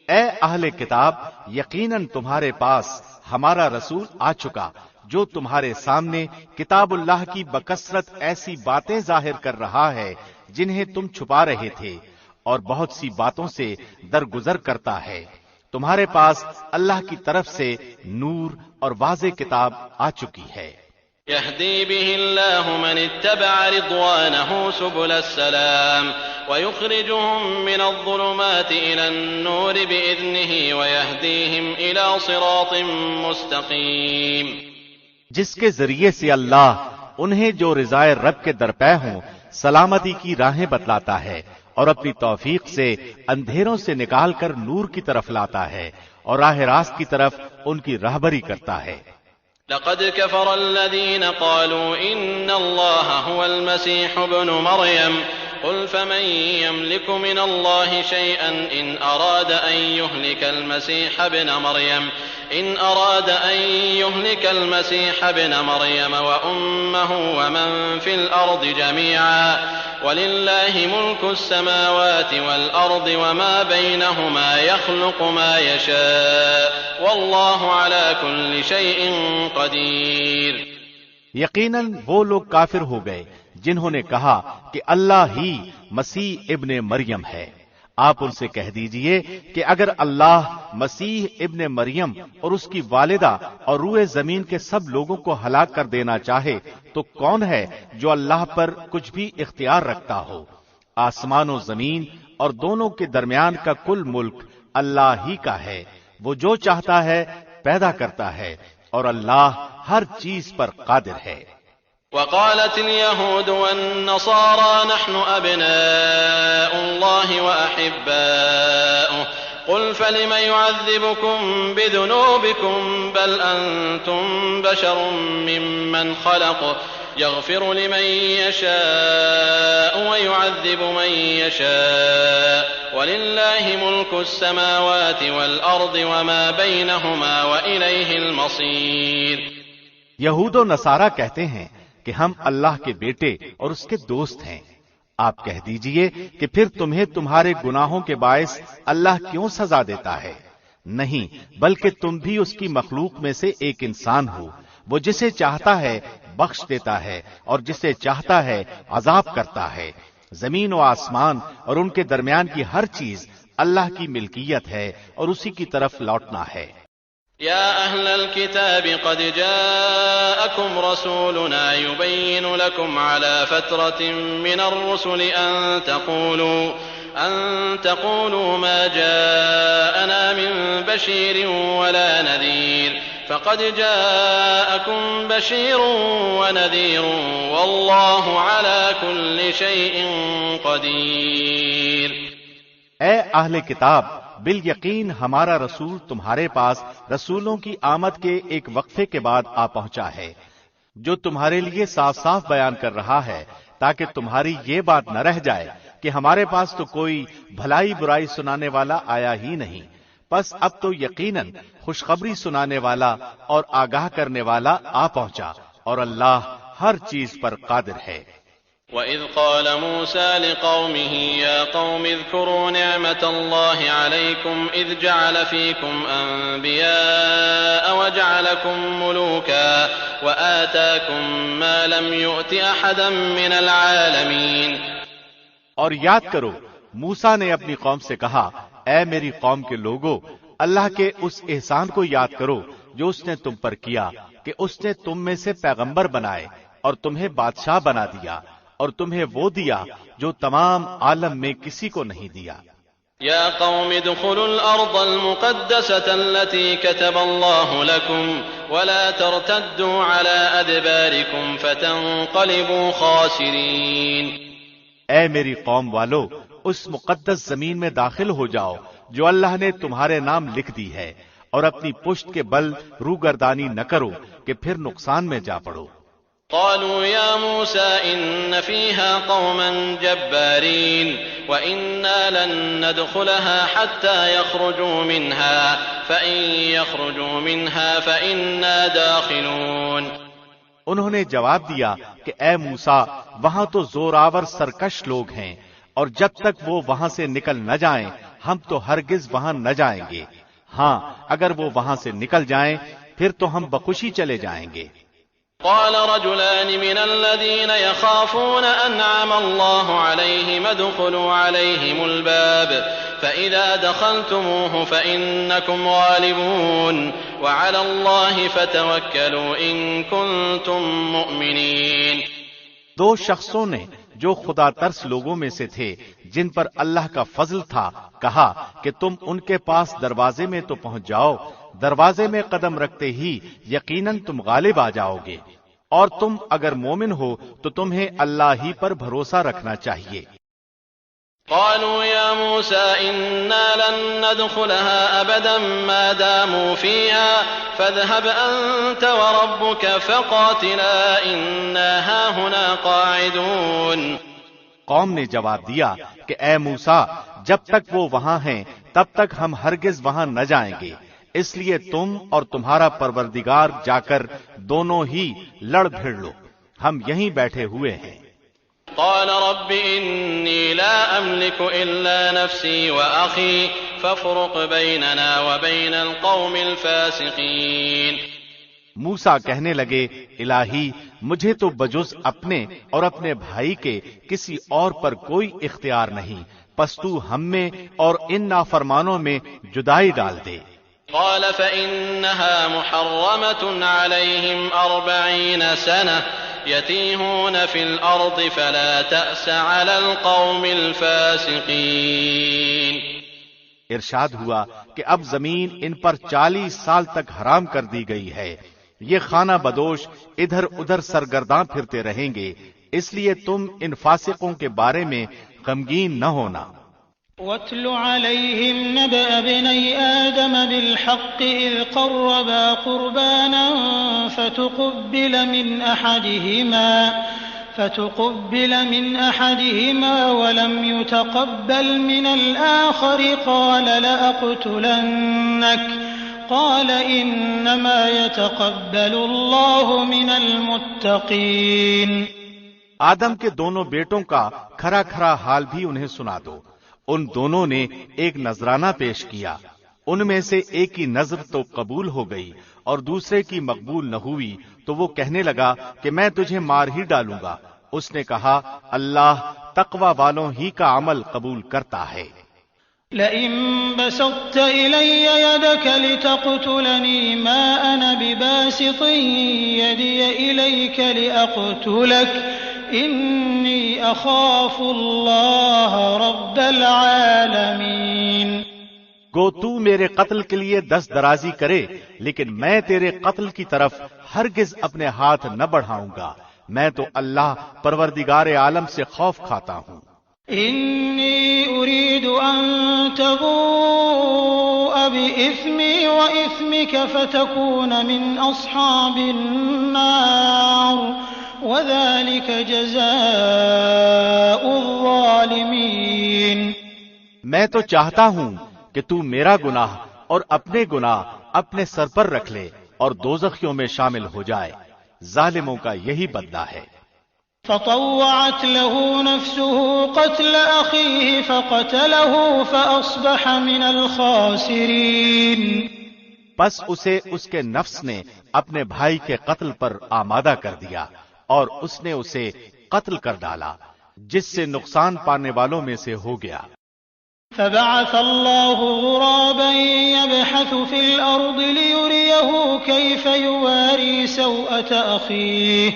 اے اہل کتاب، یقیناً تمہارے پاس ہمارا رسول آ چکا جو تمہارے سامنے کتاب اللہ کی بکثرت ایسی باتیں ظاہر کر رہا ہے جنہیں تم چھپا رہے تھے، اور بہت سی باتوں سے درگزر کرتا ہے. تمہارے پاس اللہ کی طرف سے نور اور واضح کتاب آ چکی ہے. يهدي به الله من اتبع رضوانه سبل السلام ويخرجهم من الظلمات إلى النور بإذنه ويهديهم إلى صراط مستقيم. جس کے ذریعے سے اللہ انہیں جو رضائے رب کے درپے ہوں سلامتی کی راہیں بتلاتا ہے اور اپنی توفیق سے اندھیروں سے نکال کر نور کی طرف لاتا ہے اور راہ راست کی طرف ان کی راہبری کرتا ہے. لقد كفر الذين قالوا إن الله هو المسيح ابن مريم قل فمن يملك من الله شيئا إن أراد أن يهلك المسيح ابن مريم وأمه ومن في الأرض جميعا ولله ملك السماوات والأرض وما بينهما يخلق ما يشاء والله على كل شيء قدير. یقیناً وہ لوگ کافر ہو گئے جنہوں نے کہا کہ اللہ ہی مسیح ابن مریم ہے. آپ ان سے کہہ دیجئے کہ اگر اللہ مسیح ابن مریم اور اس کی والدہ اور روئے زمین کے سب لوگوں کو ہلاک کر دینا چاہے تو کون ہے جو اللہ پر کچھ بھی اختیار رکھتا ہو؟ آسمان و زمین اور دونوں کے درمیان کا کل ملک اللہ ہی کا ہے. وہ جو چاہتا ہے پیدا کرتا ہے اور اللہ ہر چیز پر قادر ہے. وقالت اليهود والنصارى نحن أبناء الله وأحباؤه قل فلم يعذبكم بذنوبكم بل أنتم بشر ممن خلق يغفر لمن يشاء ويعذب من يشاء ولله ملك السماوات والأرض وما بينهما وإليه المصير. یہود و نصارہ کہتے ہیں کہ ہم اللہ کے بیٹے اور اس کے دوست ہیں. آپ کہہ دیجئے کہ پھر تمہیں تمہارے گناہوں کے باعث اللہ کیوں سزا دیتا ہے؟ نہیں، بلکہ تم بھی اس کی مخلوق میں سے ایک انسان ہو. وہ جسے چاہتا ہے بخش دیتا ہے اور جسے چاہتا ہے عذاب کرتا ہے. زمین و آسمان اور ان کے درمیان کی ہر چیز اللہ کی ملکیت ہے اور اسی کی طرف لوٹنا ہے. يا أهل الكتاب قد جاءكم رسولنا يبين لكم على فترة من الرسل أن تقولوا ما جاءنا من بشير ولا نذير فقد جاءكم بشير ونذير والله على كل شيء قدير. اے اہل کتاب، بالیقین ہمارا رسول تمہارے پاس رسولوں کی آمد کے ایک وقفے کے بعد آ پہنچا ہے جو تمہارے لیے صاف صاف بیان کر رہا ہے تاکہ تمہاری یہ بات نہ رہ جائے کہ ہمارے پاس تو کوئی بھلائی برائی سنانے والا آیا ہی نہیں. پس اب تو یقیناً خوشخبری سنانے والا اور آگاہ کرنے والا آ پہنچا اور اللہ ہر چیز پر قادر ہے. وَإِذْ قَالَ مُوسَى لِقَوْمِهِ يَا قَوْمِ اذْكُرُوا نِعْمَةَ اللَّهِ عَلَيْكُمْ إِذْ جَعَلَ فِيكُمْ أَنْبِيَاءَ وَجَعَلَكُمْ مُلُوكًا وَآتَاكُمْ مَا لَمْ يُؤْتِ أَحَدًا مِنَ الْعَالَمِينَ. اور یاد کرو موسیٰ نے اپنی قوم سے کہا، اے میری قوم کے لوگو، اللہ کے اس احسان کو یاد کرو جو اس نے تم پر کیا کہ اس نے تم میں سے پیغمبر بنائے اور تمہیں بادشاہ بنا دیا اور تمہیں وہ دیا جو تمام عالم میں کسی کو نہیں دیا. يا قوم ادخلوا الأرض المقدسة التي كتب الله لكم ولا ترتدوا على أدباركم فتنقلبوا خاسرين. اے میری قوم والو، اس مقدس زمین میں داخل ہو جاؤ جو اللہ نے تمہارے نام لکھ دی ہے اور اپنی پشت کے بل روگردانی نہ کرو کہ پھر نقصان میں جا پڑو. قالوا يا موسى إن فيها قوما جبارين وإنا لن ندخلها حتى يخرجوا منها فإن يخرجوا منها فإنا داخلون. انہوں نے جواب دیا کہ اے موسیٰ، وہاں تو زوراور سرکش لوگ ہیں، اور جب تک وہ وہاں سے نکل نہ جائیں ہم تو ہرگز وہاں نہ جائیں گے. ہاں اگر وہ وہاں سے نکل جائیں پھر تو ہم بخوشی چلے جائیں گے. قال رجلان من الذين يخافون أنعم الله عليهم ادخلوا عليهم الباب فإذا دخلتموه فإنكم غالبون وعلى الله فتوكلوا إن كنتم مؤمنين. دو شخصوں نے جو خدا ترس لوگوں میں سے تھے جن پر اللہ کا فضل تھا کہا کہ تم ان کے پاس دروازے میں تو پہنچ جاؤ، دروازے میں قدم رکھتے ہی یقیناً تم غالب آ جاؤ گے، اور تم اگر مومن ہو تو تمہیں اللہ ہی پر بھروسہ رکھنا چاہیے. قالوا يا موسى إنا لن ندخلها أبدا ما داموا فيها فاذهب أنت وربك فقاتلا إنا هاهنا قاعدون. قوم نے جواب دیا کہ اے موسیٰ، جب تک وہ وہاں ہیں تب تک ہم ہرگز وہاں نہ جائیں گے، اس لیے تم اور تمہارا پروردگار جا کر دونوں ہی لڑ بھیڑ لو، ہم یہیں بیٹھے ہوئے ہیں. قال رب إني لا أملك إلا نفسي وأخي فافرق بيننا وبين القوم الفاسقين. موسیٰ کہنے لگے الہی مجھے تو بجز اپنے اور اپنے بھائی کے کسی اور پر کوئی اختیار نہیں، پس تو ہم میں اور ان نافرمانوں میں جدائی ڈال دے. قال فإنها محرمة عليهم 40 سنة يتيهون في الأرض فلا تأس على القوم الفاسقين. ارشاد ہوا کہ اب زمین ان پر 40 سال تک حرام کر دی گئی ہے، یہ خانہ بدوش ادھر ادھر سرگرداں پھرتے رہیں گے، اس لیے تم ان فاسقوں کے بارے میں غمگین نہ ہونا. وَاتْلُ عَلَيْهِمْ نَبَأَ ابْنَيْ آدَمَ بِالْحَقِّ إِذْ قَرَّبَا قُرْبَانًا فتقبل من أحدهما ولم يتقبل من الآخر قال لأقتلنك قال إنما يتقبل الله من المتقين. آدم کے دونوں بیٹوں کا کھرا کھرا حال بھی انہیں سنا دو. ان دونوں نے ایک نذرانہ پیش کیا، ان میں سے ایک کی نذر تو قبول ہو گئی اور دوسرے کی مقبول نہ ہوئی، تو وہ کہنے لگا کہ میں تجھے مار ہی ڈالوں گا. اس نے کہا اللہ تقوی والوں ہی کا عمل قبول کرتا ہے. لئن بسطت إلي يدك لتقتلني ما أنا بباسط يدي إليك لأقتلك إني أخاف الله رب العالمين. گو تو میرے قتل کے لیے دست درازی کرے لیکن میں تیرے قتل کی طرف ہرگز اپنے ہاتھ نہ بڑھاؤں گا، میں تو اللہ پروردگار عالم سے خوف کھاتا ہوں. إني أريد أن تبوء بإثمي وإثمك فتكون من أصحاب النار وذلك جزاء الظالمين. میں تو چاہتا ہوں کہ تو میرا گناہ اور اپنے گناہ اپنے سر پر رکھ لے اور دوزخیوں میں شامل ہو جائے، ظالموں کا یہی بدلہ ہے. فطوعت له نفسه قتل أخيه فقتله فأصبح من الخاسرين. پس اسے اس کے نفس نے اپنے بھائی کے قتل پر آمادہ کر دیا اور اس نے اسے قتل کر ڈالا، جس سے نقصان پانے والوں میں سے ہو گیا. فبعث الله غرابا يبحث في الأرض ليريه كيف يواري سوءة أخيه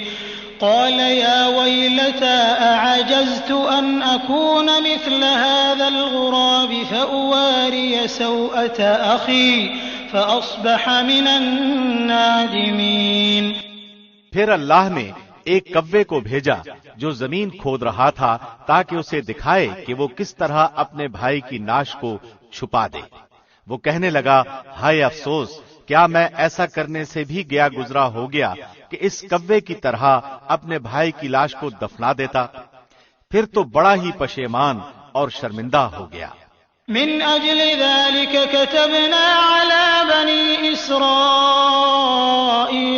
قال يا ويلتى أعجزت أن أكون مثل هذا الغراب فأواري سوءة أخي فأصبح من النادمين. پھر اللہ نے ایک کوے کو بھیجا جو زمین کھود رہا تھا تاکہ اسے دکھائے کہ وہ کس طرح اپنے بھائی کی ناش کو چھپا دے. وہ کہنے لگا ہائے افسوس کیا میں ایسا کرنے سے بھی گیا گزرا ہو گیا کہ اس کوے کی طرح اپنے بھائی کی لاش کو دفنا دیتا؟ پھر تو بڑا ہی پشیمان اور شرمندہ ہو گیا۔ من أجل ذلك كتبنا على بني إسرائيل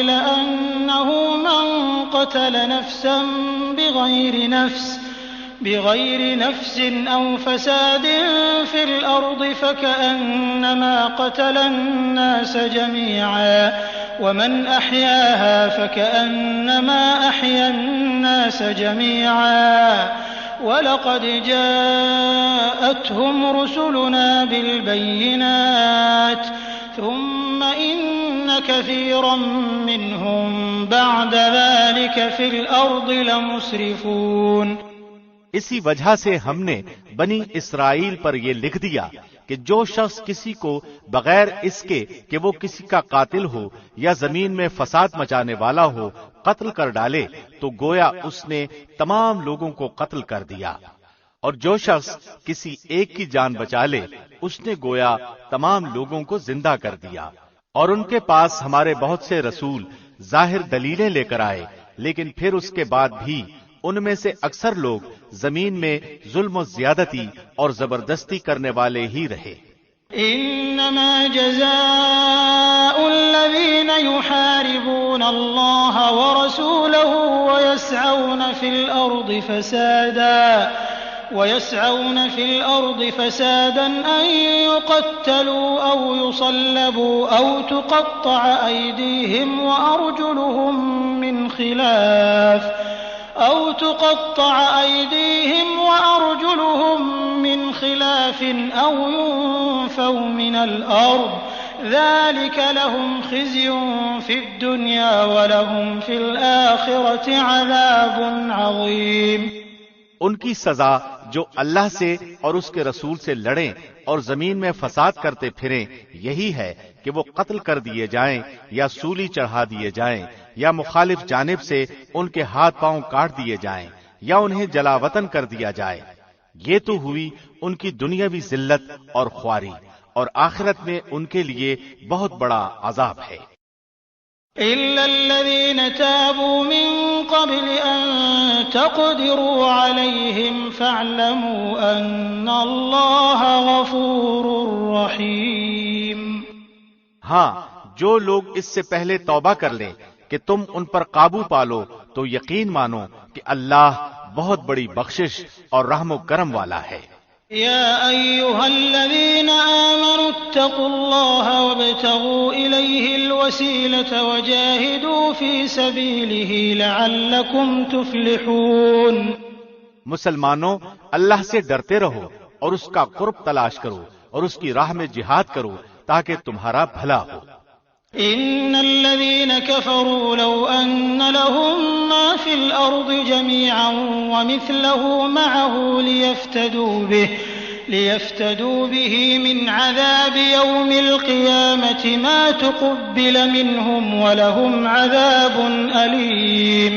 أنه من قتل نفسا بغير نفس أو فساد في الأرض فكأنما قتل الناس جميعا ومن أحياها فكأنما أحيا الناس جميعا وَلَقَدْ جَاءَتْهُمْ رُسُلُنَا بِالْبَيِّنَاتِ ثُمَّ إِنَّ كَثِيرًا مِّنْهُمْ بَعْدَ ذَلِكَ فِي الْأَرْضِ لَمُسْرِفُونَ۔ اسی وجہ سے ہم نے بنی اسرائیل پر یہ لکھ دیا کہ جو شخص کسی کو بغیر اس کے کہ وہ کسی کا قاتل ہو یا زمین میں فساد مچانے والا ہو قتل کر ڈالے تو گویا اس نے تمام لوگوں کو قتل کر دیا، اور جو شخص کسی ایک کی جان بچا لے اس نے گویا تمام لوگوں کو زندہ کر دیا۔ اور ان کے پاس ہمارے بہت سے رسول ظاہر دلیلیں لے کر آئے، لیکن پھر اس کے بعد بھی ان میں سے اکثر لوگ زمین میں ظلم و زیادتی اور زبردستی کرنے والے ہی رہے۔ انما جزاء الذين يحاربون الله ورسوله ويسعون في الأرض فسادا أن يقتلوا أو يصلبوا أو تقطع أيديهم وأرجلهم من خلاف أو ينفوا من الأرض ذلك لهم خزي في الدنيا ولهم في الآخرة عذاب عظيم۔ ان کی سزا جو اللہ سے اور اس کے رسول سے لڑیں اور زمین میں فساد کرتے پھریں یہی ہے کہ وہ قتل کر دیے جائیں یا سولی چڑھا دیے جائیں یا مخالف جانب سے ان کے ہاتھ پاؤں کاٹ دیے جائیں یا انہیں جلا وطن کر دیا جائے۔ یہ تو ہوئی ان کی دنیاوی ذلت اور خواری، اور آخرت میں ان کے لیے بہت بڑا عذاب ہے۔ إِلَّا الَّذِينَ تَابُوا مِن قَبْلِ أَن تَقْدِرُوا عَلَيْهِمْ فَاعْلَمُوا أَنَّ اللَّهَ غَفُورٌ رَّحِيمٌ۔ ہاں، جو لوگ اس سے پہلے توبہ کر لیں کہ تم ان پر قابو پالو تو یقین مانو کہ اللہ بہت بڑی بخشش اور رحم و کرم والا ہے۔ يا أيها الذين آمنوا اتقوا الله وابتغوا إليه الوسيلة وجاهدوا في سبيله لعلكم تفلحون۔ مسلمانوں، اللہ سے ڈرتے رہو اور اس کا قرب تلاش کرو اور اس کی راہ میں جہاد کرو تاکہ تمہارا بھلا ہو۔ إن الذين كفروا لو أن لهم ما في الأرض جميعا ومثله معه ليفتدوا به من عذاب يوم القيامة ما تقبل منهم ولهم عذاب أليم۔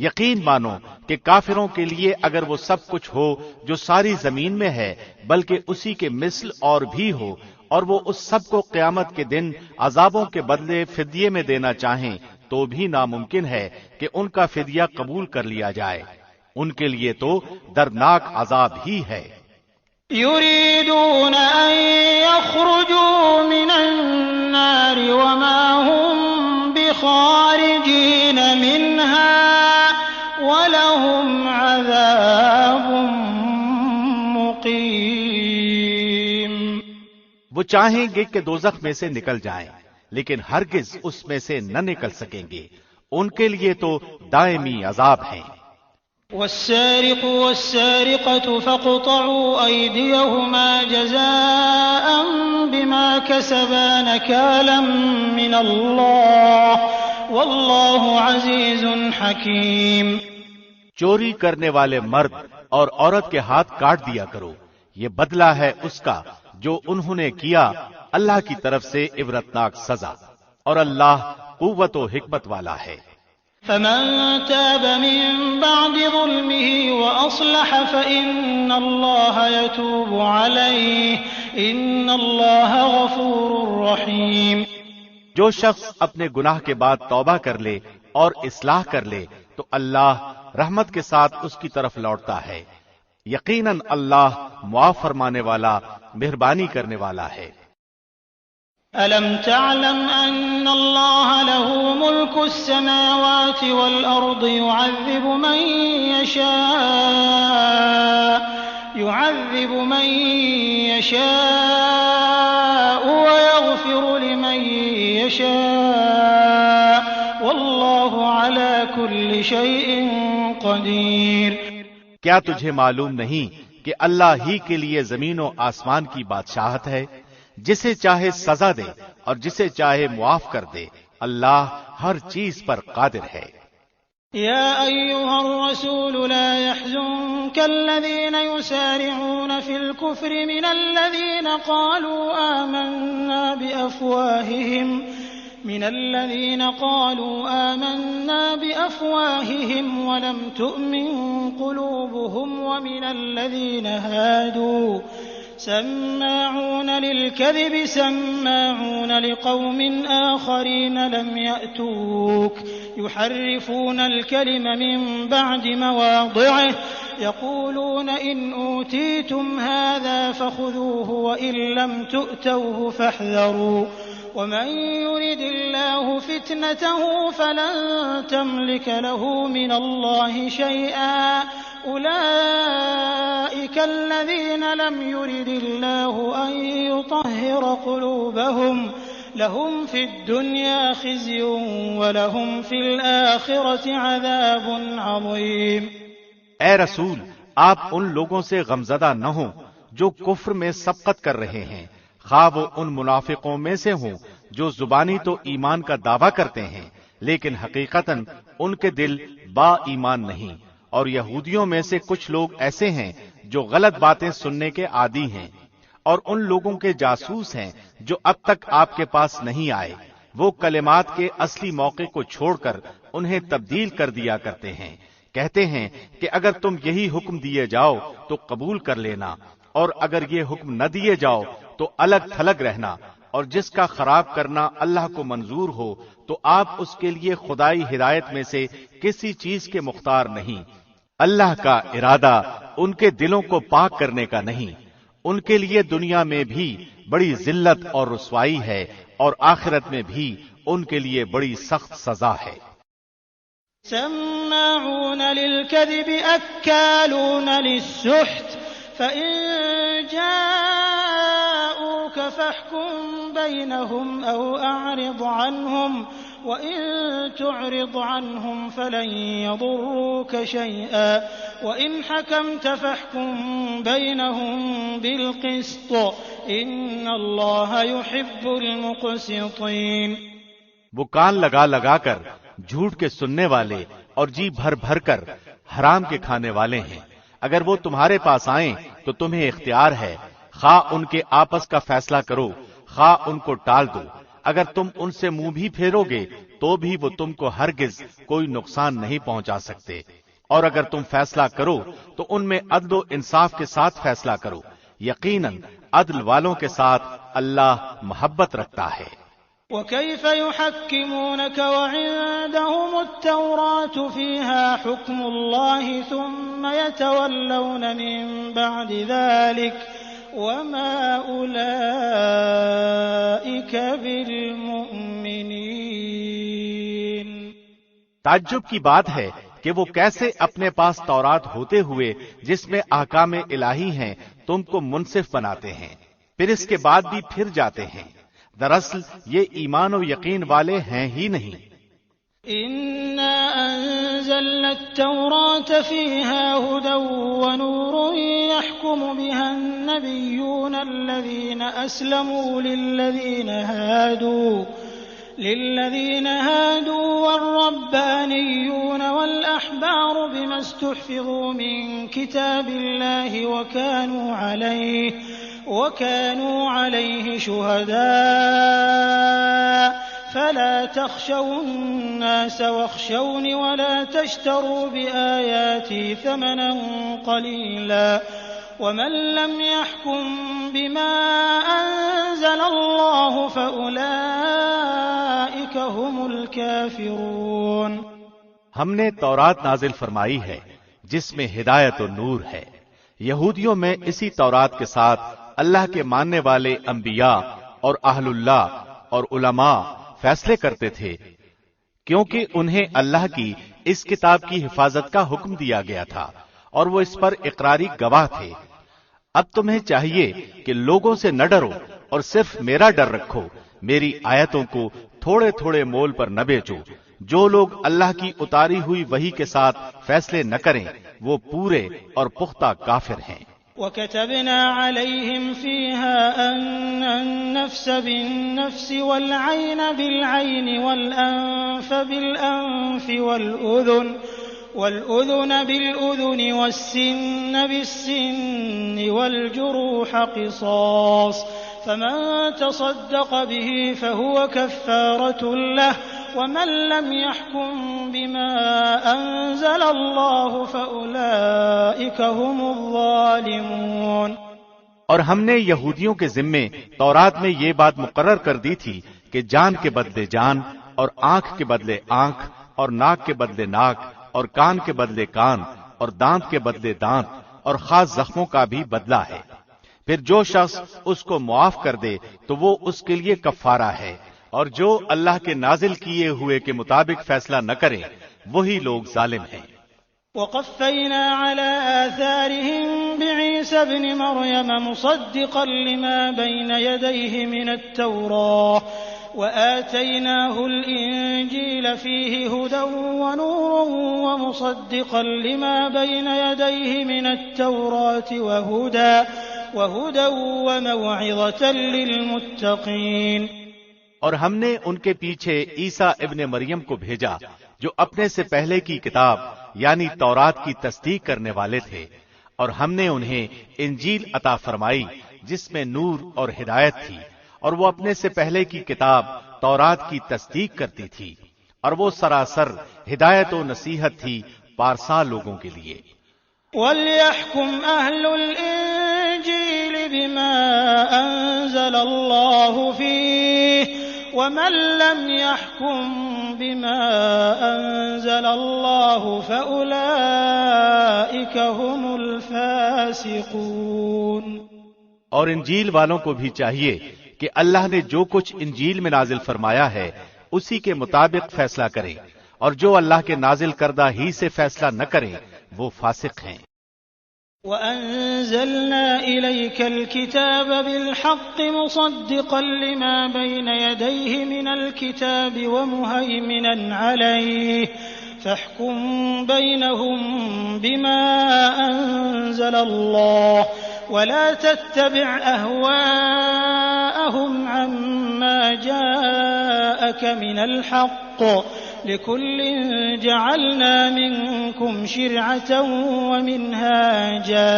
یقین مانو کہ کافروں کے لیے اگر وہ سب کچھ ہو جو ساری زمین میں ہے بلکہ اسی کے مثل اور بھی ہو، اور وہ اس سب کو قیامت کے دن عذابوں کے بدلے فدیے میں دینا چاہیں تو بھی ناممکن ہے کہ ان کا فدیہ قبول کر لیا جائے۔ ان کے لیے تو دردناک عذاب ہی ہے۔ يريدون أن يخرجوا من النار وما هم بخارجين منها ولهم عذاب مقيم۔ وہ چاہیں گے کہ دوزخ میں سے نکل جائیں لیکن ہرگز اس میں سے نہ نکل سکیں گے، ان کے لیے تو دائمی عذاب ہیں۔ والسارق والسارقة فاقطعوا أيديهما جزاء بما كسبا نكالا من الله والله عزيز حكيم۔ چوری کرنے والے مرد اور عورت کے ہاتھ کاٹ دیا کرو، یہ بدلہ ہے اس کا جو انہوں نے کیا، اللہ کی طرف سے عبرتناک سزا، اور اللہ قوت و حکمت والا ہے۔ فمن تاب من بعد ظلمه وأصلح فإن الله يتوب عليه إن الله غفور رحيم۔ جو شخص اپنے گناہ کے بعد توبہ کر لے اور اصلاح کر لے تو اللہ رحمت کے ساتھ اس کی طرف لوٹتا ہے. یقیناً اللہ معاف فرمانے والا مہربانی کرنے والا ہے. ألم تعلم أن الله له ملك السماوات والأرض يعذب من يشاء ويغفر لمن يشاء والله على كل شيء قدير. کیا تجھے معلوم نہیں کہ اللہ ہی کے لیے زمین و آسمان کی بادشاہت ہے؟ جسے چاہے سزا دے اور جسے چاہے معاف کر دے. اللہ ہر چیز پر قادر ہے. يا أيها الرسول لا يحزنك الذين يسارعون في الكفر من الذين قالوا آمنا بأفواههم ولم تؤمن قلوبهم ومن الذين هادوا سماعون للكذب سماعون لقوم آخرين لم يأتوك يحرفون الكلم من بعد مواضعه يقولون إن أوتيتم هذا فخذوه وإن لم تؤتوه فاحذروا ومن يرد الله فتنته فلن تملك له من الله شيئا أولئك الذين لم يرد الله أن يطهر قلوبهم لهم في الدنيا خزي ولهم في الآخرة عذاب عظيم. اے رسول، آپ ان لوگوں سے غمزدہ نہ ہوں جو کفر میں سبقت کر رہے ہیں، خواہ وہ ان منافقوں میں سے ہوں جو زبانی تو ایمان کا دعویٰ کرتے ہیں لیکن حقیقتاً ان کے دل با ایمان نہیں. اور یہودیوں میں سے کچھ لوگ ایسے ہیں جو غلط باتیں سننے کے عادی ہیں، اور ان لوگوں کے جاسوس ہیں جو اب تک آپ کے پاس نہیں آئے. وہ کلمات کے اصلی موقع کو چھوڑ کر انہیں تبدیل کر دیا کرتے ہیں. کہتے ہیں کہ اگر تم یہی حکم دیے جاؤ تو قبول کر لینا، اور اگر یہ حکم نہ دیے جاؤ تو الگ تھلگ رہنا. اور جس کا خراب کرنا اللہ کو منظور ہو تو آپ اس کے لیے خدائی ہدایت میں سے کسی چیز کے مختار نہیں. اللہ کا ارادہ ان کے دلوں کو پاک کرنے کا نہیں. ان کے لیے دنیا میں بھی بڑی ذلت اور رسوائی ہے اور آخرت میں بھی ان کے لیے بڑی سخت سزا ہے. سماعون للكذب أكالون للسحت فإن جاءوك فاحكم بينهم أو أعرض عنهم وإن تعرض عنهم فلن يضروك شيئا وإن حكمت فاحكم بينهم بالقسط إن الله يحب المقسطين. وہ کان لگا لگا کر جھوٹ کے سننے والے اور جی بھر بھر کر حرام کے کھانے والے ہیں. اگر وہ تمہارے پاس آئیں تو تمہیں اختیار ہے، خواہ ان کے آپس کا فیصلہ کرو خواہ ان کو ٹال دو. اگر تم ان سے منہ بھی پھیرو گے تو بھی وہ تم کو ہرگز کوئی نقصان نہیں پہنچا سکتے. اور اگر تم فیصلہ کرو تو ان میں عدل و انصاف کے ساتھ فیصلہ کرو. یقیناً عدل والوں کے ساتھ اللہ محبت رکھتا ہے. وكيف يحكمونك وعندهم التوراة فيها حكم الله ثم يتولون من بعد ذلك وما أولئك بالمؤمنين. تعجب کی بات ہے کہ وہ کیسے اپنے پاس تورات ہوتے ہوئے جس میں احکام الہی ہیں تم کو منصف بناتے ہیں، پھر اس کے بعد بھی پھر جاتے ہیں. دراصل یہ ایمان و یقین والے ہیں ہی نہیں. إنا أنزلنا التوراة فيها هدى ونور يحكم بها النبيون الذين أسلموا للذين هادوا والربانيون والأحبار بما استحفظوا من كتاب الله وكانوا عليه شهداء فلا تخشوا الناس واخشوني ولا تشتروا بآياتي ثمنا قليلا ومن لم يحكم بما أنزل الله فأولئك ہم نے تورات نازل فرمائی ہے جس میں ہدایت و نور ہے۔ یہودیوں میں اسی تورات کے ساتھ اللہ کے ماننے والے انبیاء اور اہل اللہ اور علماء فیصلے کرتے تھے، کیونکہ انہیں اللہ کی اس کتاب کی حفاظت کا حکم دیا گیا تھا اور وہ اس پر اقراری گواہ تھے۔ اب تمہیں چاہیے کہ لوگوں سے نہ ڈرو اور صرف میرا ڈر رکھو، میری آیتوں کو تھوڑے تھوڑے مول پر نہ بیچو۔ جو لوگ اللہ کی اتاری ہوئی وحی کے ساتھ فیصلے نہ کریں وہ پورے اور پختہ کافر ہیں۔ وَكَتَبْنَا عَلَيْهِمْ فِيهَا أَنَّ النَّفْسَ بِالنَّفْسِ وَالْعَيْنَ بِالْعَيْنِ وَالْأَنفَ بِالْأَنفِ وَالْأُذُنَ بِالْأُذُنِ وَالسِّنَّ بِالسِّنِّ وَالْجُرُوحَ قِصَاصٌ فَمَن تَصَدَّقَ بِهِ فَهُوَ كَفَّارَةٌ لَّهُ وَمَن لَّمْ يَحْكُم بِمَا أَنزَلَ اللَّهُ فَأُولَٰئِكَ هُمُ الظَّالِمُونَ۔ اور ہم نے یہودیوں کے ذمے تورات میں یہ بات مقرر کر دی تھی کہ جان کے بدلے جان اور آنکھ کے بدلے آنکھ اور ناک کے بدلے ناک اور کان کے بدلے کان اور دانت کے بدلے دانت اور خاص زخموں کا بھی بدلہ ہے۔ پھر جو شخص اس کو معاف کر دے تو وہ اس کے لیے کفارہ ہے، اور جو اللہ کے نازل کیے ہوئے کے مطابق فیصلہ نہ کرے وہی لوگ ظالم ہیں۔ وَقَفَّيْنَا عَلَىٰ آثَارِهِم بِعِيسَى ابْنِ مَرْيَمَ مُصَدِّقًا لِّمَا بَيْنَ يَدَيْهِ مِنَ التَّوْرَاةِ وَآتَيْنَاهُ الْإِنجِيلَ فِيهِ هُدًى وَنُورٌ وَمُصَدِّقًا لِّمَا بَيْنَ يَدَيْهِ مِنَ التَّوْرَاةِ وَهُدًى وَمَوْعِظَةً لِّلْمُتَّقِينَ۔ اور ہم نے ان کے پیچھے عیسیٰ ابن مریم کو بھیجا جو اپنے سے پہلے کی کتاب یعنی تورات کی تصدیق کرنے والے تھے، اور ہم نے انہیں انجیل عطا فرمائی جس میں نور اور ہدایت تھی، اور وہ اپنے سے پہلے کی کتاب تورات کی تصدیق کرتی تھی، اور وہ سراسر ہدایت و نصیحت تھی پارسا لوگوں کے لیے۔ وَلْيَحْكُمْ أَهْلُ الْإِنجِيلِ بِمَا أَنزَلَ اللَّهُ فِيهِ وَمَن لَّمْ يَحْكُم بِمَا أَنزَلَ اللَّهُ فَأُولَٰئِكَ هُمُ الْفَاسِقُونَ۔ اور انجیل والوں کو بھی چاہیے کہ اللہ نے جو کچھ انجیل میں نازل فرمایا ہے اسی کے مطابق فیصلہ کریں، اور جو اللہ کے نازل کردہ ہی سے فیصلہ نہ کریں وہ فاسق ہیں۔ وَأَنزَلْنَا إِلَيْكَ الْكِتَابَ بِالْحَقِّ مُصَدِّقًا لِّمَا بَيْنَ يَدَيْهِ مِنَ الْكِتَابِ وَمُهَيْمِنًا عَلَيْهِ فَاحْكُم بَيْنَهُم بِمَا أَنزَلَ اللَّهُ وَلَا تَتَّبِعْ أَهْوَاءَهُمْ عَمَّا جَاءَكَ مِنَ الْحَقِّ لِكُلٍّ جَعَلْنَا مِنكُمْ شِرْعَةً وَمِنْهَاجًا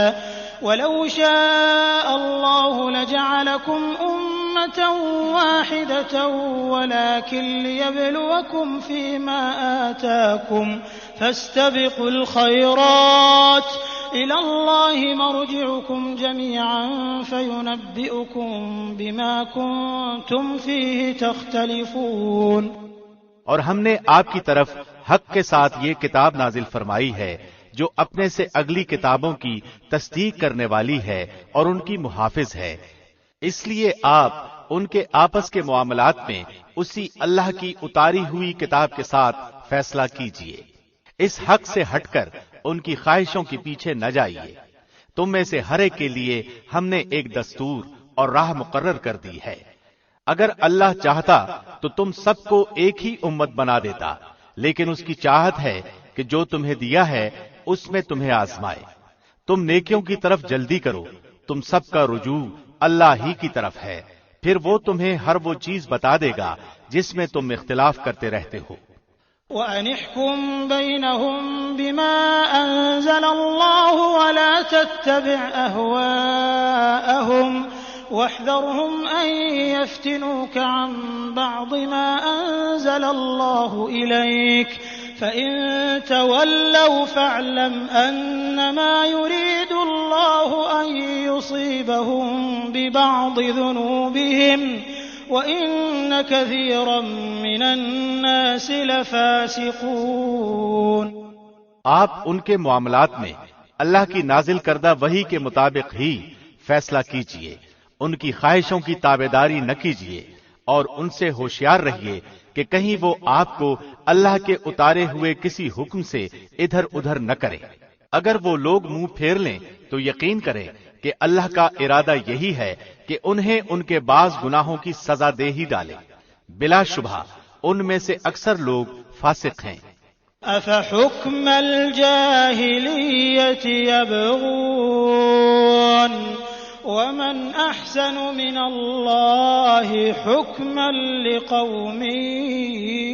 وَلَوْ شَاءَ اللَّهُ لَجَعَلَكُمْ أُمَّةً وَاحِدَةً وَلَٰكِن لِّيَبْلُوَكُمْ فِيمَا آتَاكُمْ فَاسْتَبِقُوا الْخَيْرَاتِ إِلَى اللَّهِ مَرْجِعُكُمْ جَمِيعًا فَيُنَبِّئُكُم بِمَا كُنتُمْ فِيهِ تَخْتَلِفُونَ۔ اور ہم نے آپ کی طرف حق کے ساتھ یہ کتاب نازل فرمائی ہے جو اپنے سے اگلی کتابوں کی تصدیق کرنے والی ہے اور ان کی محافظ ہے، اس لیے آپ ان کے آپس کے معاملات میں اسی اللہ کی اتاری ہوئی کتاب کے ساتھ فیصلہ کیجیے۔ اس حق سے ہٹ کر ان کی خواہشوں کے پیچھے نہ جائیے۔ تم میں سے ہر ایک کے لیے ہم نے ایک دستور اور راہ مقرر کر دی ہے۔ اگر اللہ چاہتا تو تم سب کو ایک ہی امت بنا دیتا، لیکن اس کی چاہت ہے کہ جو تمہیں دیا ہے اس میں تمہیں آزمائے۔ تم نیکیوں کی طرف جلدی کرو، تم سب کا رجوع اللہ ہی کی طرف ہے، پھر وہ تمہیں ہر وہ چیز بتا دے گا جس میں تم اختلاف کرتے رہتے ہو۔ وَأَنِ احْكُم بَيْنَهُم بِمَا أَنزَلَ اللَّهُ وَلَا تَتَّبِعْ أَهْوَاءَهُمْ وَاحْذَرْهُمْ أَن يَفْتِنُوكَ عَن بَعْضِ مَا أَنزَلَ اللَّهُ إِلَيْكَ فَإِن تَوَلَّوْا فَاعْلَمْ أَنَّمَا يُرِيدُ اللَّهُ أَن يُصِيبَهُم بِبَعْضِ ذُنُوبِهِمْ وَإِنَّ كَثِيرًا مِّنَ النَّاسِ لَفَاسِقُونَ۔ آپ ان کے معاملات میں اللہ کی نازل کردہ وحی کے مطابق ہی فیصلہ کیجئے، ان کی خواہشوں کی تابعداری نہ کیجئے، اور ان سے ہوشیار رہیے کہ کہیں وہ آپ کو اللہ کے اتارے ہوئے کسی حکم سے ادھر ادھر نہ کریں۔ اگر وہ لوگ منہ پھیر لیں تو یقین کریں کہ اللہ کا ارادہ یہی ہے کہ انہیں ان کے بعض گناہوں کی سزا دے ہی ڈالے۔ بلا شبہ ان میں سے اکثر لوگ فاسق ہیں۔ أَفَحُكْمَ الْجَاهِلِيَّةِ يَبْغُونَ وَمَنْ أَحْسَنُ مِنَ اللَّهِ حُكْمًا لِقَوْمٍ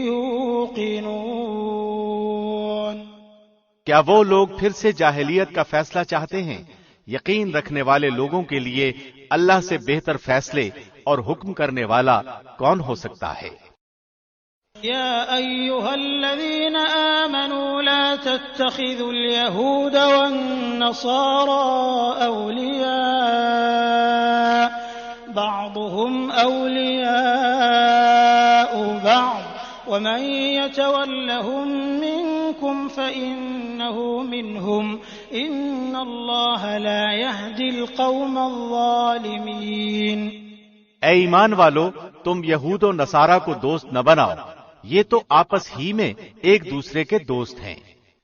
يُوقِنُونَ۔ کیا وہ لوگ پھر سے جاہلیت کا فیصلہ چاہتے ہیں؟ یقین رکھنے والے لوگوں کے لیے اللہ سے بہتر فیصلے اور حکم کرنے والا کون ہو سکتا ہے؟ يا أيها الذين آمنوا لا تتخذوا اليهود والنصارى أولياء بعضهم أولياء بعض ومن يتولهم منكم فإنه منهم إن الله لا يهدي القوم الظالمين۔ اے ایمان والو، تم یہود و نصارہ کو دوست نہ بناؤ، یہ تو آپس ہی میں ایک دوسرے کے دوست ہیں۔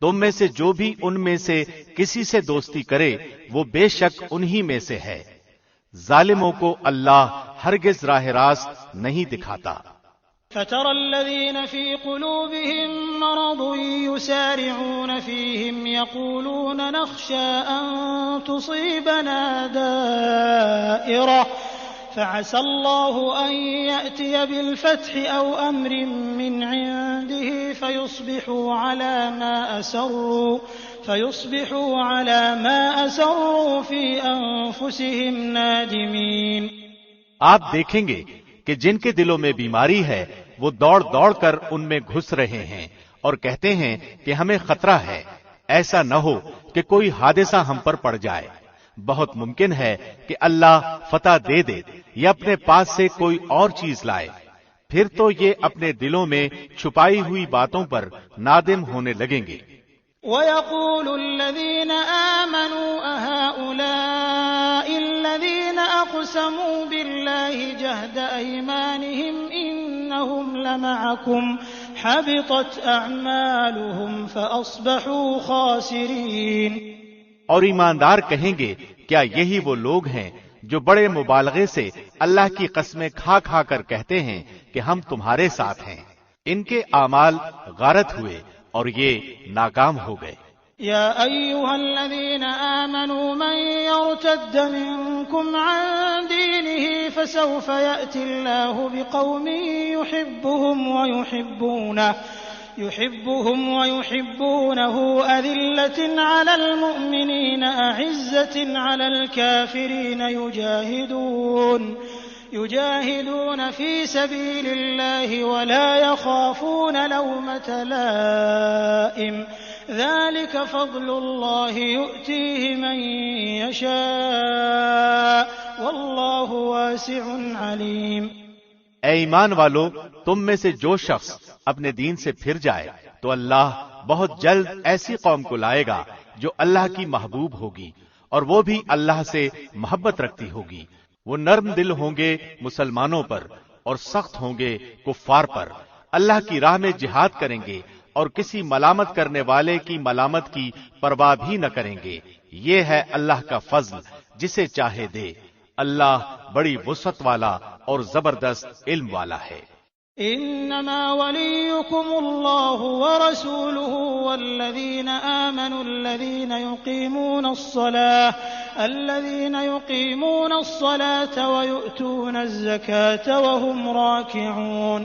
تم میں سے جو بھی ان میں سے کسی سے دوستی کرے وہ بے شک انہی میں سے ہے۔ ظالموں کو اللہ ہرگز راہ راست نہیں دکھاتا۔ فَتَرَى الَّذِينَ فِي قُلُوبِهِم مَّرَضٌ يُسَارِعُونَ فِيهِمْ يَقُولُونَ نَخْشَىٰ أَن تُصِيبَنَا دَائِرَةٌ فَعَسَى اللَّهُ أَن يَأْتِيَ بِالْفَتْحِ أَوْ أَمْرٍ مِّنْ عِندِهِ فَيُصْبِحُوا عَلَىٰ مَا أَسَرُّوا فِي أَنفُسِهِمْ نَادِمِينَ۔ آپ دیکھیں گے کہ جن کے دلوں میں بیماری ہے وہ دوڑ دوڑ کر ان میں گھس رہے ہیں اور کہتے ہیں کہ ہمیں خطرہ ہے، ایسا نہ ہو کہ کوئی حادثہ ہم پر پڑ جائے۔ بہت ممکن ہے کہ اللہ فتح دے دے یا اپنے پاس سے کوئی اور چیز لائے، پھر تو یہ اپنے دلوں میں چھپائی ہوئی باتوں پر نادم ہونے لگیں گے۔ وَيَقُولُ الَّذِينَ آمَنُوا أَهَٰؤُلَاءِ الَّذِينَ أَقْسَمُوا بِاللَّهِ جَهْدَ أَيْمَانِهِمْ إِنَّهُمْ لَمَعَكُمْ حَبِطَتْ أَعْمَالُهُمْ فَأَصْبَحُوا خَاسِرِينَ۔ اور ایماندار کہیں گے، کیا یہی وہ لوگ ہیں جو بڑے مبالغے سے اللہ کی قسمیں کھا کھا کر کہتے ہیں کہ ہم تمہارے ساتھ ہیں؟ ان کے اعمال غارت ہوئے اور یہ ناکام ہو گئے۔ یا ایھا الذین آمنوا من یرتد منکم عن دینہ فسوف یأتی اللہ بقوم يحبهم ويحبونه أذلة على المؤمنين أعزة على الكافرين يجاهدون في سبيل الله ولا يخافون لومة لائم ذلك فضل الله يؤتيه من يشاء والله واسع عليم۔ اے ایمان والو، تم میں سے جو شخص اپنے دین سے پھر جائے تو اللہ بہت جلد ایسی قوم کو لائے گا جو اللہ کی محبوب ہوگی اور وہ بھی اللہ سے محبت رکھتی ہوگی۔ وہ نرم دل ہوں گے مسلمانوں پر اور سخت ہوں گے کفار پر۔ اللہ کی راہ میں جہاد کریں گے اور کسی ملامت کرنے والے کی ملامت کی پرواہ بھی نہ کریں گے۔ یہ ہے اللہ کا فضل جسے چاہے دے۔ اللہ بڑی وسعت والا اور زبردست علم والا ہے۔ انما وليكم الله ورسوله والذين آمنوا الذين يقيمون الصلاة ويؤتون الزكاة وهم راكعون۔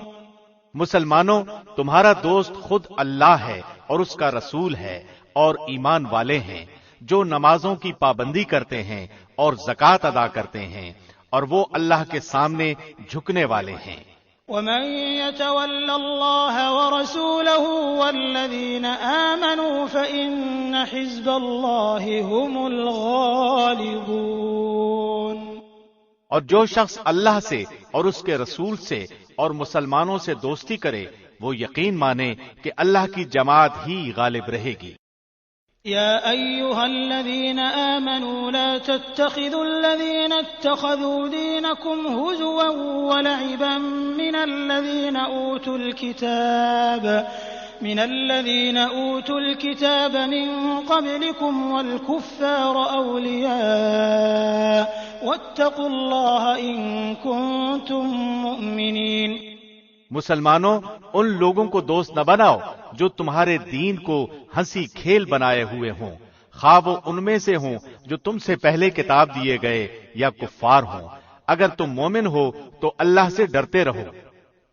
مسلمانوں، تمہارا دوست خود اللہ ہے اور اس کا رسول ہے اور ایمان والے ہیں جو نمازوں کی پابندی کرتے ہیں اور زکوٰۃ ادا کرتے ہیں اور وہ اللہ کے سامنے جھکنے والے ہیں۔ وَمَن يَتَوَلَّ اللَّهَ وَرَسُولَهُ وَالَّذِينَ آمَنُوا فَإِنَّ حِزْبَ اللَّهِ هُمُ الْغَالِبُونَ۔ اور جو شخص اللہ سے اور اس کے رسول سے اور مسلمانوں سے دوستی کرے وہ یقین مانے کہ اللہ کی جماعت ہی غالب رہے گی۔ يا أيها الذين آمنوا لا تتخذوا الذين اتخذوا دينكم هزوا ولعبا من الذين أوتوا الكتاب من قبلكم والكفار أولياء واتقوا الله إن كنتم مؤمنين۔ مسلمانوں، ان لوگوں کو دوست نہ بناؤ جو تمہارے دین کو ہنسی کھیل بنائے ہوئے ہوں، خواہ وہ ان میں سے ہوں جو تم سے پہلے کتاب دیے گئے یا کفار ہوں۔ اگر تم مومن ہو تو اللہ سے ڈرتے رہو۔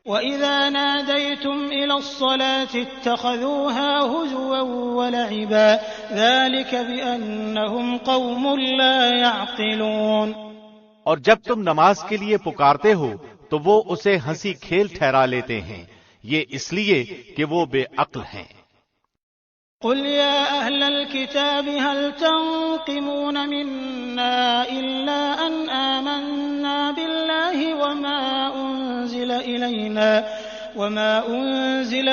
وَإِذَا نَادَيْتُمْ إِلَى الصَّلَاةِ اتَّخَذُوهَا هُزُوًا وَلَعِبًا ذَلِكَ بِأَنَّهُمْ قَوْمٌ لَا يَعْقِلُونَ۔ اور جب تم نماز کے لیے پکارتے ہو تو وہ اسے ہنسی کھیل ٹھہرا لیتے ہیں، یہ اس لیے کہ وہ بے عقل ہیں۔ قل يا أهل الكتاب هل تنقمون منا إلا أن آمنا بالله وما أنزل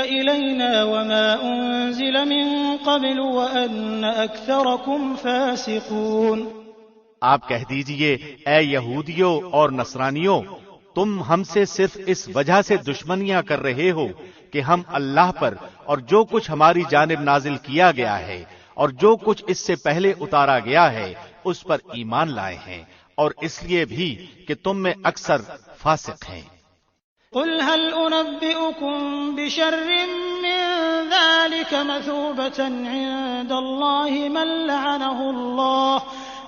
إلينا وما أنزل من قبل وأن أكثركم فاسقون۔ آپ کہہ دیجئے، اے یہودیوں اور نصرانیوں، تم ہم سے صرف اس وجہ سے دشمنیاں کر رہے ہو کہ ہم اللہ پر اور جو کچھ ہماری جانب نازل کیا گیا ہے اور جو کچھ اس سے پہلے اتارا گیا ہے اس پر ایمان لائے ہیں، اور اس لیے بھی کہ تم میں اکثر فاسق ہیں۔ قل هل أنبئكم بشر من ذلك مثوبة عند الله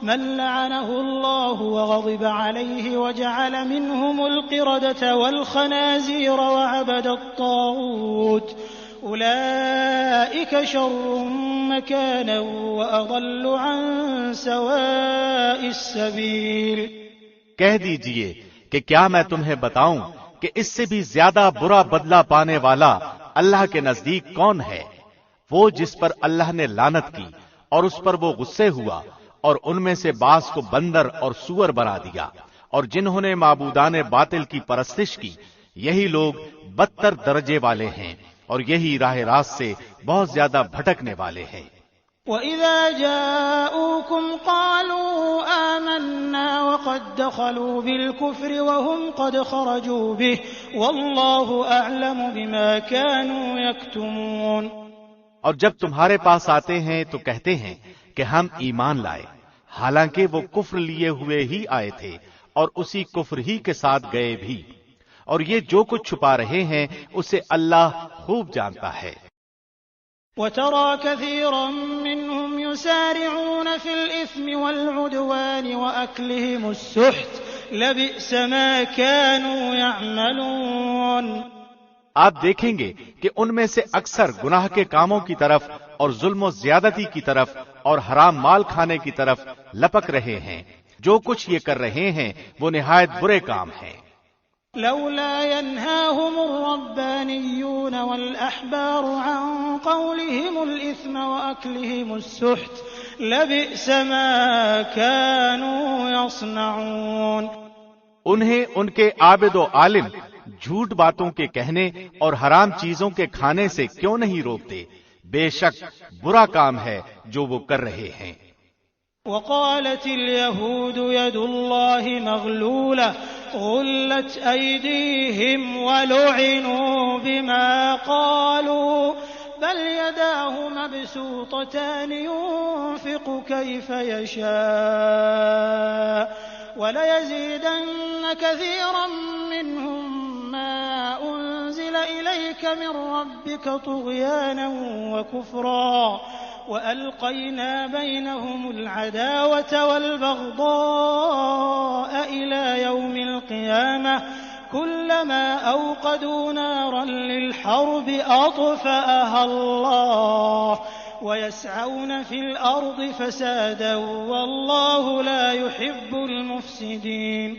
من لعنه الله وغضب عليه وجعل منهم القردة والخنازير وعبد الطاغوت أولئك شر مكانا وأضل عن سواء السبيل۔ کہہ دیجئے کہ کیا میں تمہیں بتاؤں کہ اس سے بھی زیادہ برا بدلہ پانے والا اللہ کے نزدیک کون ہے؟ وہ جس پر اللہ نے لعنت کی اور اس پر وہ غصے ہوا، اور ان میں سے بعض کو بندر اور سور بنا دیا، اور جنہوں نے معبودان باطل کی پرستش کی، یہی لوگ بدتر درجے والے ہیں اور یہی راہ راست سے بہت زیادہ بھٹکنے والے ہیں۔ وَإِذَا جَاءُوكُمْ قَالُوا آمَنَّا وَقَدْ دَخَلُوا بِالْكُفْرِ وَهُمْ قَدْ خَرَجُوا بِهِ وَاللَّهُ أَعْلَمُ بِمَا كَانُوا يَكْتُمُونَ۔ اور جب تمہارے پاس آتے ہیں تو کہتے ہیں کہ ہم ایمان لائے، حالانکہ وہ کفر لیے ہوئے ہی آئے تھے اور اسی کفر ہی کے ساتھ گئے بھی، اور یہ جو کچھ چھپا رہے ہیں اسے اللہ خوب جانتا ہے۔ وَتَرَى كَثِيرًا مِّنْهُمْ يُسَارِعُونَ فِي الْإِثْمِ وَالْعُدْوَانِ وَأَكْلِهِمُ السُّحْتَ لَبِئْسَ مَا كَانُوا يَعْمَلُونَ۔ آپ دیکھیں گے کہ ان میں سے اکثر گناہ کے کاموں کی طرف اور ظلم و زیادتی کی طرف اور حرام مال کھانے کی طرف لپک رہے ہیں، جو کچھ یہ کر رہے ہیں وہ نہایت برے کام ہیں۔ لولا ينهاهم الربانيون والأحبار عن قولهم الإثم وأكلهم السحت لبئس ما كانوا يصنعون۔ انہیں ان کے عابد و عالم جھوٹ باتوں کے کہنے اور حرام چیزوں کے کھانے سے کیوں نہیں روکتے؟ بے شک برا کام ہے جو وہ کر رہے ہیں۔ وقالت اليهود يد الله مغلولة غلت أيديهم ولعنوا بما قالوا بل يداه مبسوطتان ينفق كيف يشاء وليزيدن كثيرا منهم ما أنزل إليك من ربك طغيانا وكفرا وألقينا بينهم العداوة والبغضاء إلى يوم القيامة كلما أوقدوا نارا للحرب أطفأها الله ويسعون في الأرض فسادا والله لا يحب المفسدين۔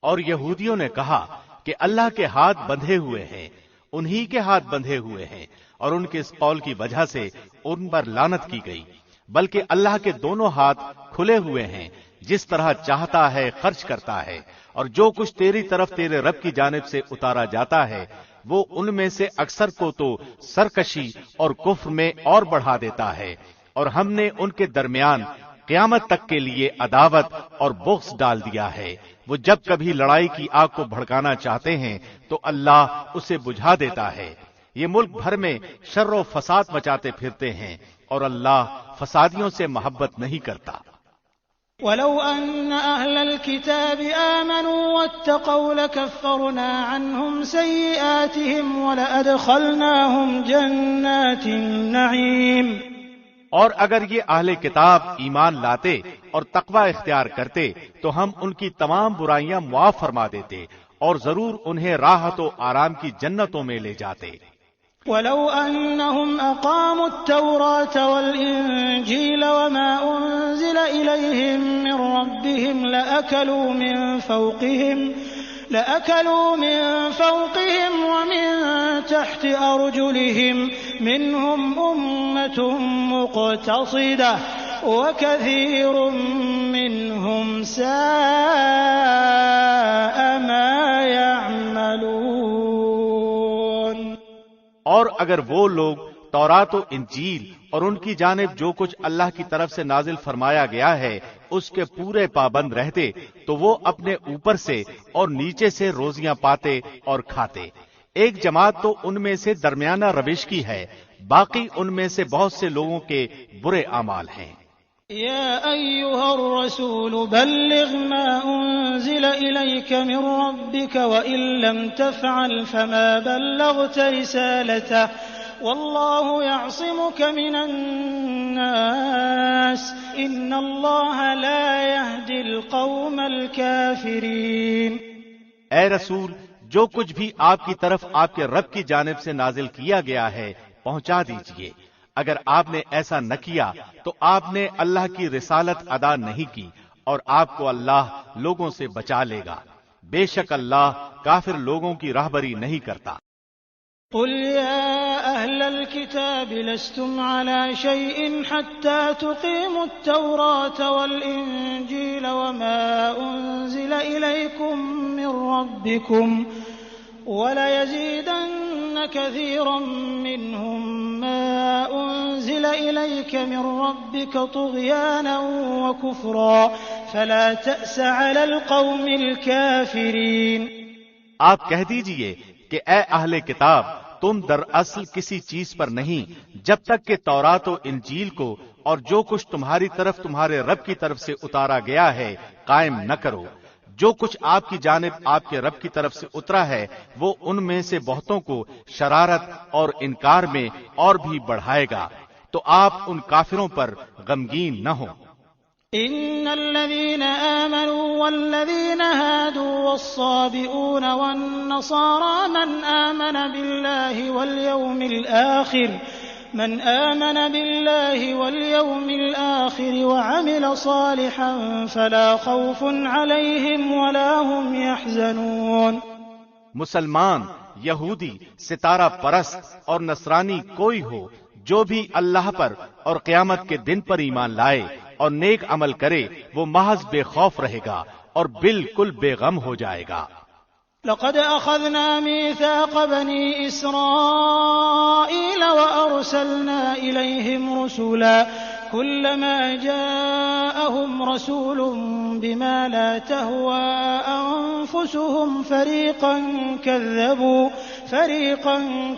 اور یہودیوں نے کہا کہ اللہ کے ہاتھ بندھے ہوئے ہیں، انہی کے ہاتھ بندھے ہوئے ہیں، اور ان کے اس قول کی وجہ سے ان پر لعنت کی گئی، بلکہ اللہ کے دونوں ہاتھ کھلے ہوئے ہیں، جس طرح چاہتا ہے خرچ کرتا ہے، اور جو کچھ تیری طرف تیرے رب کی جانب سے اتارا جاتا ہے وہ ان میں سے اکثر کو تو سرکشی اور کفر میں اور بڑھا دیتا ہے، اور ہم نے ان کے درمیان قیامت تک کے لیے عداوت اور بغض ڈال دیا ہے۔ وہ جب کبھی لڑائی کی آگ کو بھڑکانا چاہتے ہیں تو اللہ اسے بجھا دیتا ہے۔ یہ ملک بھر میں شر و فساد مچاتے پھرتے ہیں، اور اللہ فسادیوں سے محبت نہیں کرتا۔ وَلَوْ أَنَّ أَهْلَ الْكِتَابِ آمَنُوا وَاتَّقَوْا لَكَفَّرْنَا عَنْهُمْ سَيِّئَاتِهِمْ وَلَأَدْخَلْنَاهُمْ جَنَّاتِ النَّعِيمِ۔ اور اگر یہ اہل کتاب ایمان لاتے اور تقوی اختیار کرتے تو ہم ان کی تمام برائیاں معاف فرما دیتے اور ضرور انہیں راحت و آرام کی جنتوں میں لے جاتے۔ وَلَوْ أَنَّهُمْ أَقَامُوا التَّوْرَاةَ وَالْإِنْجِيلَ وَمَا أُنْزِلَ إِلَيْهِمْ مِنْ رَبِّهِمْ لَأَكَلُوا مِنْ فَوْقِهِمْ وَمِنْ تَحْتِ أَرْجُلِهِمْ مِنْهُمْ أُمَّةٌ مُقْتَصِدَةٌ وَكَثِيرٌ مِّنْهُمْ سَاءَ مَا يَعْمَلُونَ۔ اور اگر وہ لوگ تورات و انجیل اور ان کی جانب جو کچھ اللہ کی طرف سے نازل فرمایا گیا ہے اس کے پورے پابند رہتے تو وہ اپنے اوپر سے اور نیچے سے روزیاں پاتے اور کھاتے۔ ایک جماعت تو ان میں سے درمیانہ روش کی ہے، باقی ان میں سے بہت سے لوگوں کے برے اعمال ہیں۔ يا أيها الرسول بلغ ما أنزل إليك من ربك وإن لم تفعل فما بلغت رسالته والله يعصمك من الناس إن الله لا يهدي القوم الكافرين۔ اے رسول، جو کچھ بھی آپ کی طرف آپ کے رب کی جانب سے نازل کیا گیا ہے پہنچا دیجئے۔ اگر آپ نے ایسا نہ کیا تو آپ نے اللہ کی رسالت ادا نہیں کی اور آپ کو اللہ لوگوں سے بچا لے گا۔ بے شک اللہ کافر لوگوں کی راہبری نہیں کرتا۔ قل يا أهل الكتاب لستم على شيء حتى تقيموا التوراة والإنجيل وما أنزل إليكم من ربكم وليزيدن كثيرا منهم ما أنزل إليك من ربك طغيانا وكفرا فلا تأس على القوم الكافرين۔ آپ کہہ دیجئے کہ اے اہل کتاب، تم دراصل کسی چیز پر نہیں جب تک کہ تورات و انجیل کو اور جو کچھ تمہاری طرف تمہارے رب کی طرف سے اتارا گیا ہے قائم نہ کرو۔ جو کچھ آپ کی جانب آپ کے رب کی طرف سے اترا ہے وہ ان میں سے بہتوں کو شرارت اور انکار میں اور بھی بڑھائے گا، تو آپ ان کافروں پر غمگین نہ ہوں۔ إن الذين آمنوا والذين هادوا والصابئون والنصارى من آمن بالله واليوم الآخر وعمل صالحا فلا خوف عليهم ولا هم يحزنون۔ مسلمان، یہودی، ستارہ پرست اور نصرانی کوئی ہو جو بھی اللہ پر اور قیامت کے دن پر ایمان لائے اور نیک عمل کرے وہ محض بے خوف رہے گا اور بالکل بے غم ہو جائے گا۔ لقد أخذنا ميثاق بني إسرائيل وأرسلنا إليهم رسولا كلما جاءهم رسول بما لا تهوى أنفسهم فريقا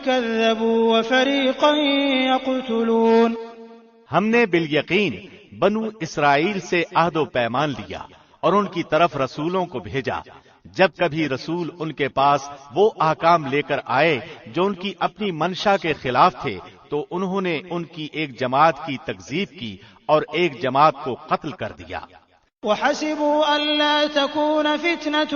كذبوا وفريقا يقتلون۔ ہم نے بالیقین بنو اسرائیل سے عہد و پیمان لیا اور ان کی طرف رسولوں کو بھیجا۔ جب کبھی رسول ان کے پاس وہ احکام لے کر آئے جو ان کی اپنی منشا کے خلاف تھے تو انہوں نے ان کی ایک جماعت کی تکذیب کی اور ایک جماعت کو قتل کر دیا۔ وحسبوا ألا تكون فتنة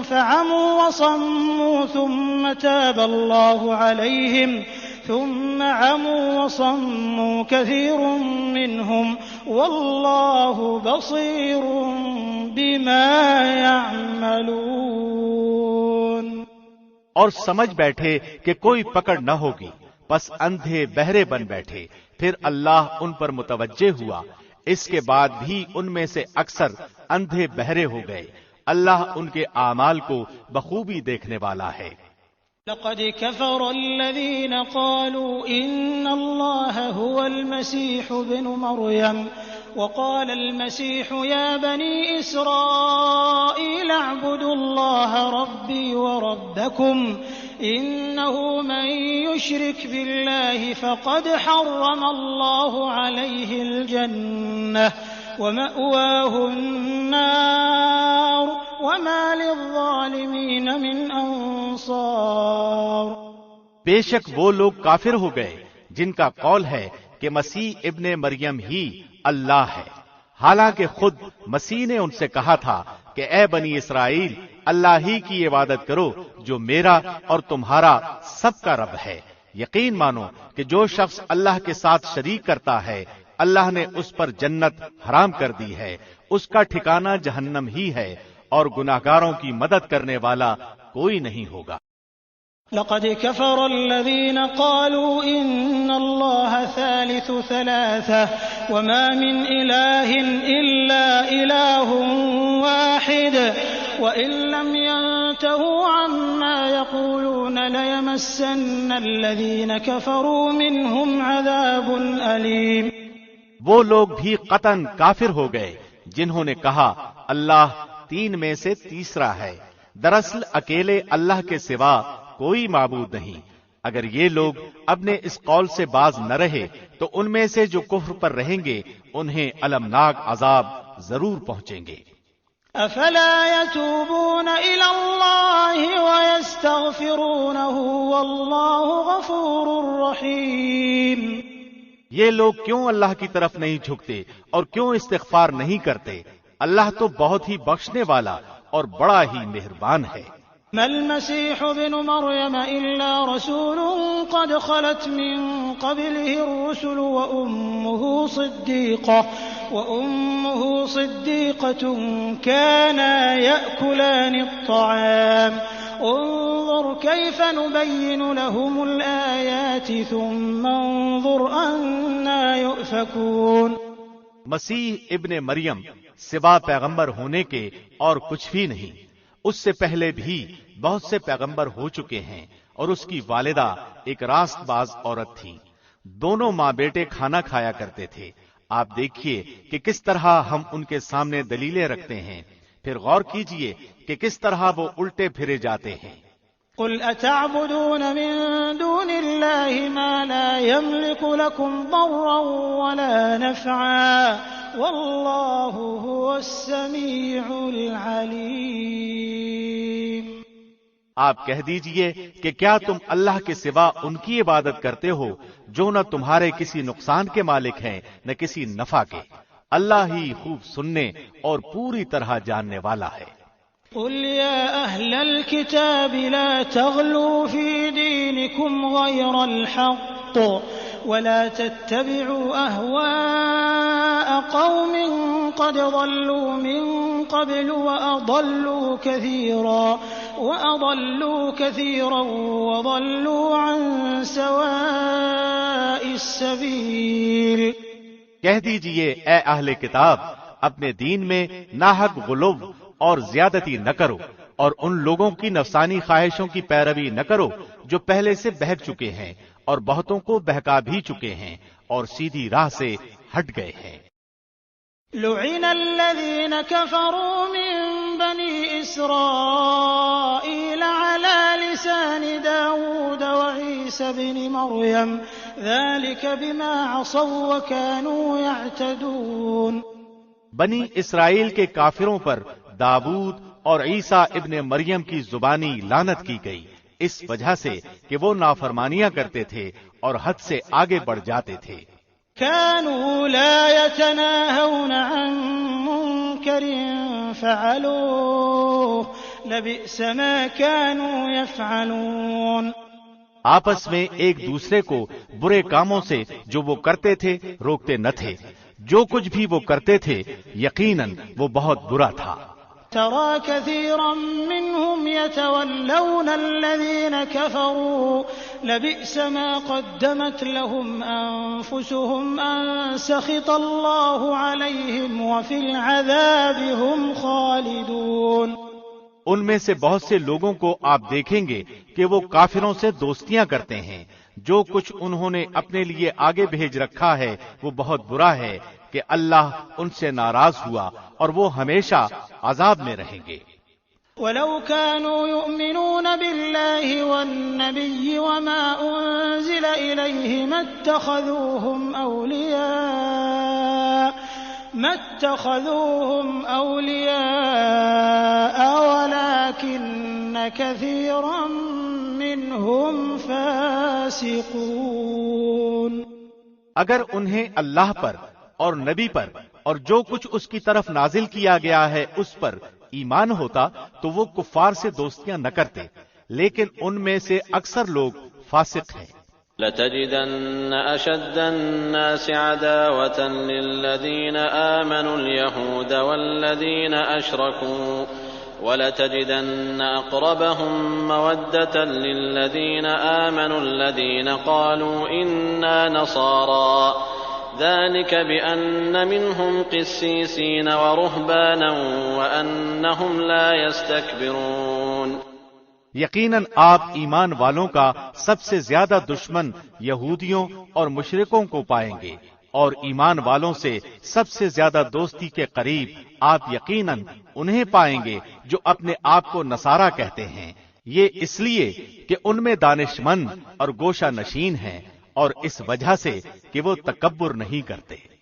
فعموا وصموا ثم تاب الله عليهم ثم عموا وصموا كثير منهم والله بصير بما يعملون۔ اور سمجھ بیٹھے کہ کوئی پکڑ نہ ہوگی، پس اندھے بہرے بن بیٹھے، پھر اللہ ان پر متوجہ ہوا، اس کے بعد بھی ان میں سے اکثر اندھے بہرے ہو گئے. اللہ ان کے اعمال کو بخوبی دیکھنے والا ہے. لقد كفر الذين قالوا إن الله هو المسيح ابن مريم وقال المسيح يا بني إسرائيل اعبدوا الله ربي وربكم إنه من يشرك بالله فقد حرم الله عليه الجنة ومأواه النار وما للظالمين من انصار. بے شک وہ لوگ کافر ہو گئے جن کا قول ہے کہ مسیح ابن مریم ہی اللہ ہے، حالانکہ خود مسیح نے ان سے کہا تھا کہ اے بنی اسرائیل اللہ ہی کی عبادت کرو جو میرا اور تمہارا سب کا رب ہے. یقین مانو کہ جو شخص اللہ کے ساتھ شریک کرتا ہے اللہ نے اس پر جنت حرام کر دی ہے، اس کا ٹھکانہ جہنم ہی ہے اور گناہگاروں کی مدد کرنے والا کوئی نہیں ہوگا. لقد كفر الذين قالوا إن الله ثالث ثلاثة وما من إله إلا إله واحد وإن لم ينتهوا عما يقولون ليمسن الذين كفروا منهم عذاب أليم. وہ لوگ بھی قطعاً کافر ہو گئے جنہوں نے کہا اللہ تین میں سے تیسرا ہے. دراصل اکیلے اللہ کے سوا کوئی معبود نہیں. اگر یہ لوگ اپنے اس قول سے باز نہ رہے تو ان میں سے جو کفر پر رہیں گے انہیں المناک عذاب ضرور پہنچیں گے. افلا يتوبون الى الله ويستغفرونه والله غفور رحيم. یہ لوگ کیوں اللہ کی طرف نہیں جھکتے اور کیوں استغفار نہیں کرتے؟ اللہ تو بہت ہی بخشنے والا اور بڑا ہی مہربان ہے. ما المسيح ابن مريم إلا رسول قد خلت من قبله الرسل وأمه صديقة كانا يأكلان الطعام انظر كيف نبين لهم الآيات ثم انظر أنا يؤفكون. مسیح ابن مریم سوا پیغمبر ہونے کے اور کچھ بھی نہیں. اس سے پہلے بھی بہت سے پیغمبر ہو چکے ہیں اور اس کی والدہ ایک راست باز عورت تھی. دونوں ماں بیٹے کھانا کھایا کرتے تھے. آپ دیکھیے کہ کس طرح ہم ان کے سامنے دلیلیں رکھتے ہیں، پھر غور کیجئے کہ کس طرح وہ الٹے پھرے جاتے ہیں. قل اتعبدون من دون الله ما لا يملك لكم ضرا ولا نفعا والله هو السميع العليم. آپ کہہ دیجئے کہ کیا تم اللہ کے سوا ان کی عبادت کرتے ہو جو نہ تمہارے کسی نقصان کے مالک ہیں نہ کسی نفع کے. اللہ ہی خوب سننے اور پوری طرح جاننے والا ہے. قل يا أهل الكتاب لا تغلوا في دينكم غير الحق ولا تتبعوا أهواء قوم قد ضلوا من قبل وأضلوا كثيرا وضلوا عن سواء السبيل. کہہ دیجئے اے اہل کتاب اپنے دین میں ناحق غلو اور زیادتی نہ کرو اور ان لوگوں کی نفسانی خواہشوں کی پیروی نہ کرو جو پہلے سے بہک چکے ہیں اور بہتوں کو بہکا بھی چکے ہیں اور سیدھی راہ سے ہٹ گئے ہیں. لعن الذين كفروا من بني إسرائيل على لسان داود وعيسى بن مريم ذلك بما عصوا وكانوا يعتدون. بنی اسرائیل کے کافروں پر داود اور عیسیٰ ابن مریم کی زبانی لعنت کی گئی اس وجہ سے کہ وہ نافرمانیاں کرتے تھے اور حد سے آگے بڑھ جاتے تھے. كانوا لا يتناهون عن منكر فعلوه لبئس ما كانوا يفعلون. آپس میں ایک دوسرے کو برے کاموں سے جو وہ کرتے تھے روکتے نہ تھے. جو کچھ بھی وہ کرتے تھے یقیناً وہ بہت برا تھا. ترى كثيرا منهم يتولون الذين كفروا لبئس ما قدمت لهم أنفسهم أن سخط الله عليهم وفي العذاب هم خالدون۔ ان میں سے بہت سے لوگوں کو آپ دیکھیں گے کہ وہ کافروں سے دوستیاں کرتے ہیں۔ جو کچھ انہوں نے اپنے لیے آگے بھیج رکھا ہے وہ بہت برا ہے کہ اللہ ان سے ناراض ہوا اور وہ ہمیشہ عذاب میں رہیں گے۔ وَلَوْ كَانُوا يُؤْمِنُونَ بِاللَّهِ وَالنَّبِيِّ وَمَا أُنزِلَ إِلَيْهِ مَا اتَّخَذُوهُمْ أَوْلِيَاءَ وَلَكِنَّ كَثِيرًا مِّنْهُمْ فَاسِقُونَ۔ اگر انہیں اللہ پر اور نبی پر اور جو کچھ اس کی طرف نازل کیا گیا ہے اس پر ایمان ہوتا تو وہ کفار سے دوستیاں نہ کرتے، لیکن ان میں سے اکثر لوگ فاسق ہیں۔ لَتَجِدَنَّ أَشَدَّ النَّاسِ عَدَاوَةً لِلَّذِينَ آمَنُوا الْيَهُودَ وَالَّذِينَ أَشْرَكُوا وَلَتَجِدَنَّ أَقْرَبَهُم مَّوَدَّةً لِلَّذِينَ آمَنُوا الَّذِينَ قَالُوا إِنَّا نَصَارَىٰ ذَلِكَ بِأَنَّ مِنْهُمْ قِسِّيسِينَ وَرُهْبَانًا وَأَنَّهُمْ لَا يَسْتَكْبِرُونَ۔ یقیناً آپ ایمان والوں کا سب سے زیادہ دشمن یہودیوں اور مشرکوں کو پائیں گے، اور ایمان والوں سے سب سے زیادہ دوستی کے قریب آپ یقیناً انہیں پائیں گے جو اپنے آپ کو نصارہ کہتے ہیں، یہ اس لیے کہ ان میں دانش مند اور گوشہ نشین ہیں، اور اس وجہ سے کہ وہ تکبر نہیں کرتے۔